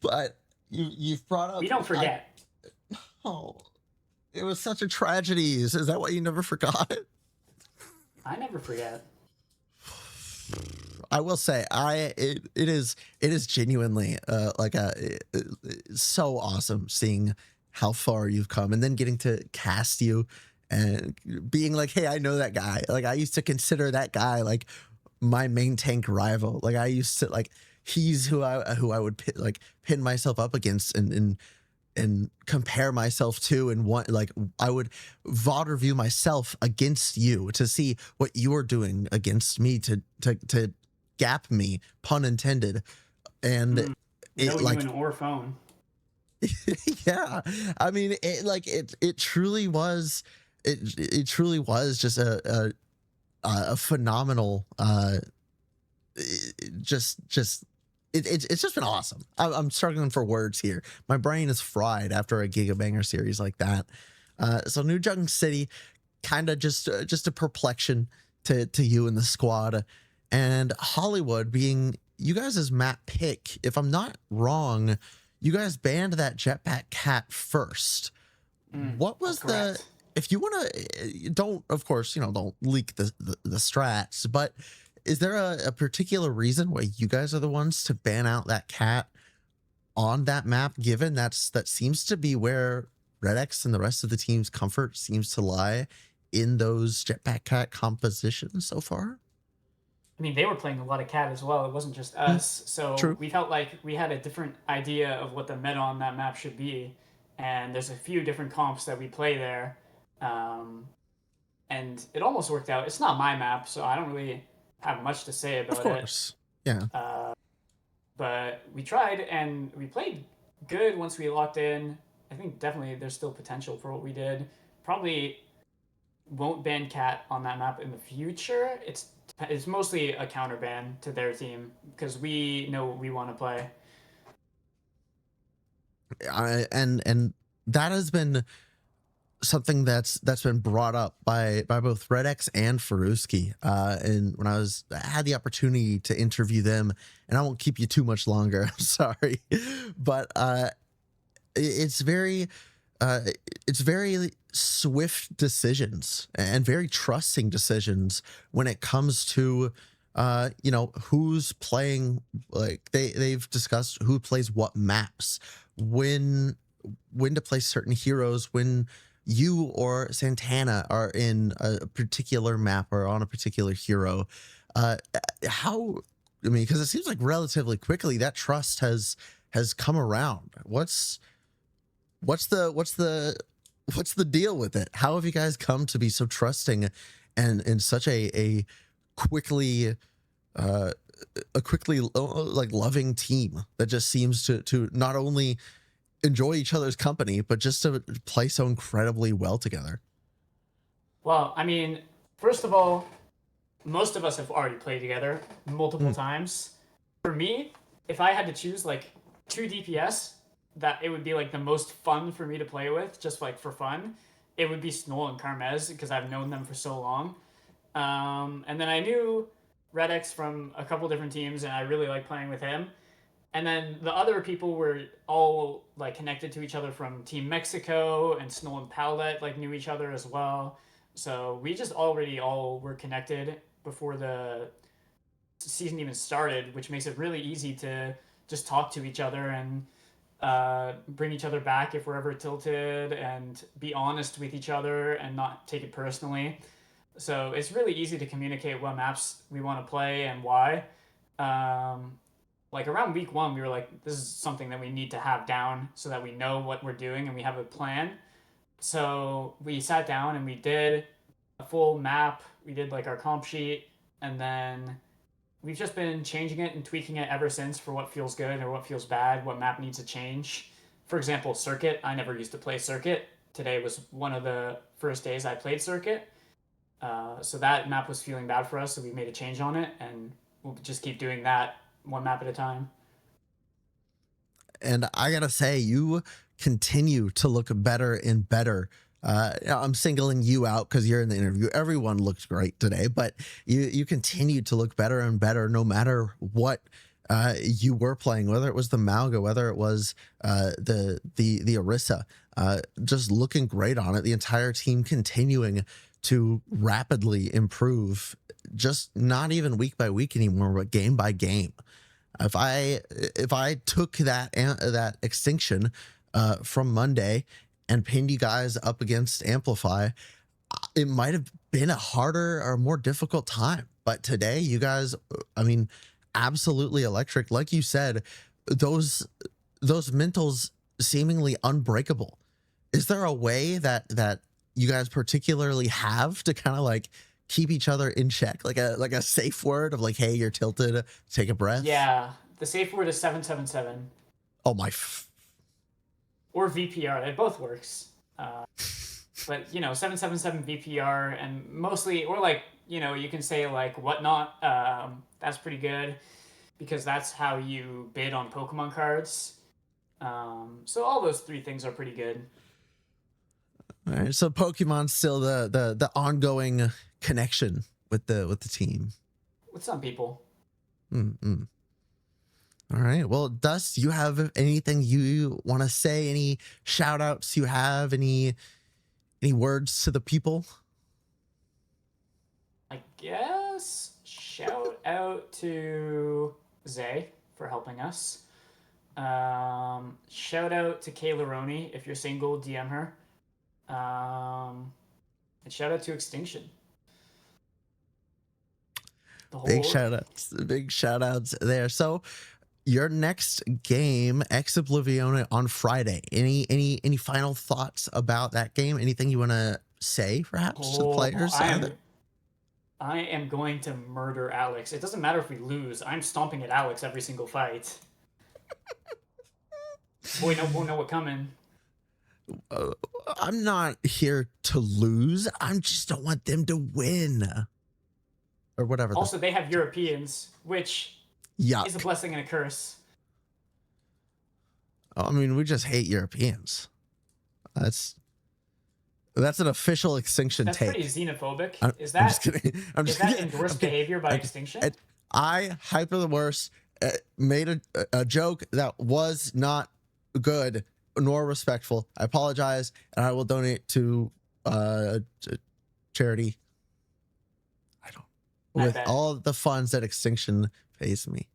But you've brought up... We don't forget. It was such a tragedy. Is that why you never forgot it? I never forget. I will say, it is genuinely so awesome seeing how far you've come, and then getting to cast you and being like, hey, I know that guy. Like, I used to consider that guy like my main tank rival. Like, I used to, like, he's who I would pin myself up against and compare myself to, and I would VOD review myself against you to see what you were doing against me to gap me, pun intended. And you an or phone. Yeah, I mean, it truly was just a phenomenal it's just been awesome. I'm struggling for words here. My brain is fried after a Gigabanger series like that. So New Junk City, kind of just a perplexion to you and the squad, and Hollywood being you guys' map pick. If I'm not wrong, you guys banned that jetpack cat first. What was the, correct. if you want to, don't, of course, don't leak the strats, but is there a particular reason why you guys are the ones to ban out that cat on that map, given that seems to be where Red X and the rest of the team's comfort seems to lie in those jetpack cat compositions so far? I mean, they were playing a lot of cat as well. It wasn't just us. So True. we felt like we had a different idea of what the meta on that map should be. And there's a few different comps that we play there. Um, and it almost worked out. It's not my map, so I don't really have much to say Of about it. course. Yeah. But we tried and we played good once we locked in. I think definitely there's still potential for what we did. Probably won't ban cat on that map in the future. It's mostly a counter ban to their team because we know what we want to play. And that has been something that's been brought up by both Red X and Faruski. And when I had the opportunity to interview them, and I won't keep you too much longer, I'm sorry, but it's very swift decisions and very trusting decisions when it comes to who's playing. Like they've discussed who plays what maps, when to play certain heroes, when you or Santana are in a particular map or on a particular hero. How, I mean, because it seems like relatively quickly that trust has come around. What's the deal with it? How have you guys come to be so trusting and in such a quickly like loving team that just seems to not only enjoy each other's company but just to play so incredibly well together? Well, I mean, first of all, most of us have already played together multiple times. For me, if I had to choose like two DPS that it would be like the most fun for me to play with, just like for fun, it would be Snoll and Carmez because I've known them for so long. And then I knew Red X from a couple different teams, and I really like playing with him. And then the other people were all like connected to each other from Team Mexico, and Snow and Paulette like knew each other as well. So we just already all were connected before the season even started, which makes it really easy to just talk to each other and bring each other back if we're ever tilted, and be honest with each other and not take it personally. So it's really easy to communicate what maps we want to play and why. Like around week one, we were like, this is something that we need to have down so that we know what we're doing and we have a plan. So we sat down and we did a full map. We did like our comp sheet, and then we've just been changing it and tweaking it ever since for what feels good or what feels bad, what map needs a change. For example, Circuit. I never used to play Circuit. Today was one of the first days I played Circuit. So that map was feeling bad for us, so we made a change on it, and we'll just keep doing that one map at a time. And I gotta say, you continue to look better and better. I'm singling you out because you're in the interview. Everyone looked great today, but you continue to look better and better no matter what you were playing, whether it was the Malga, whether it was the Orisa, just looking great on it. The entire team continuing to rapidly improve, just not even week by week anymore, but game by game. If I took that Extinction from Monday and pinned you guys up against Amplify, it might have been a harder or more difficult time. But today, you guys, I mean, absolutely electric. Like you said, those mentals seemingly unbreakable. Is there a way that you guys particularly have to kind of like keep each other in check, like a safe word of like, hey, you're tilted, take a breath? Yeah, the safe word is 777 Oh my. or VPR. It both works. But 777 VPR, and mostly, or like you can say like whatnot. That's pretty good because that's how you bid on Pokemon cards. So all those three things are pretty good. All right, so Pokemon's still the ongoing connection with the team. With some people. Mm-mm. All right. Well, Dust, you have anything you want to say? Any shout outs you have? Any words to the people? I guess shout out to Zay for helping us. Shout out to Kayla Roney. If you're single, DM her. And shout out to Extinction. The whole Big shout outs there. So your next game, Ex Oblivion, on Friday. Any final thoughts about that game? Anything you want to say, perhaps, to the players? I am going to murder Alex. It doesn't matter if we lose. I'm stomping at Alex every single fight. Boy, no, won't know what coming. I'm not here to lose. I just don't want them to win, or whatever. Also, they have Europeans, which is a blessing and a curse. I mean, we just hate Europeans. That's an official Extinction That's take. pretty xenophobic. I'm Is that just kidding. is that endorsed behavior by Extinction? I, Hyper the Worst, made a joke that was not good nor respectful. I apologize, and I will donate to charity. With all the funds that Extinction pays me.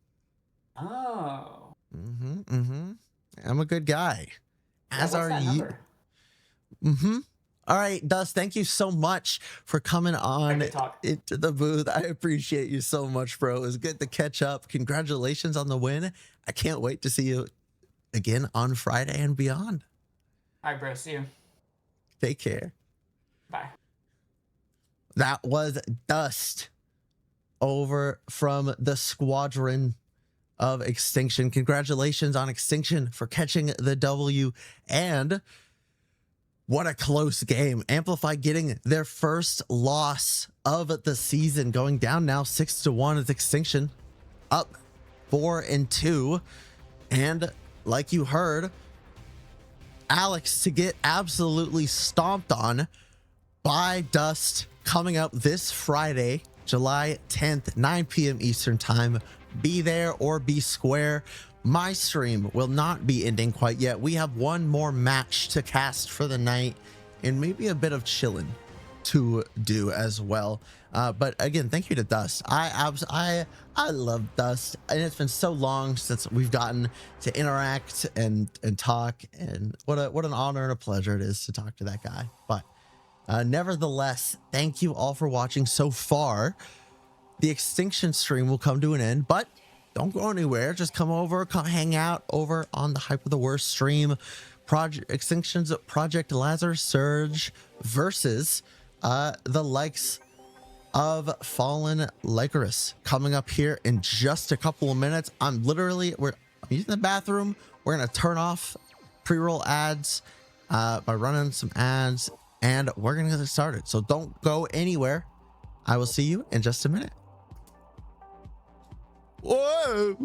Oh. I'm a good guy. As are you. All right, Dust, thank you so much for coming on into the booth. I appreciate you so much, bro. It was good to catch up. Congratulations on the win. I can't wait to see you again on Friday and beyond. All right, bro. See you. Take care. Bye. That was Dust over from the squadron of Extinction. Congratulations on Extinction for catching the W, and what a close game. Amplify getting their first loss of the season, going down now 6-1 with Extinction up 4-2. And like you heard, Alex to get absolutely stomped on by Dust coming up this Friday, July 10th, 9 p.m. Eastern time. Be there or be square. My stream will not be ending quite yet. We have one more match to cast for the night and maybe a bit of chilling to do as well. But again, thank you to Dust. I love Dust, and it's been so long since we've gotten to interact and talk, and what an honor and a pleasure it is to talk to that guy. But nevertheless, thank you all for watching so far. The Extinction stream will come to an end, but don't go anywhere. Just come over, come hang out over on the Hyper the Worst stream. Extinction's Project Lazarus Surge versus the likes of Fallen Lycaris coming up here in just a couple of minutes. I'm using the bathroom. We're gonna turn off pre-roll ads by running some ads, and we're gonna get started. So don't go anywhere. I will see you in just a minute. Whoa.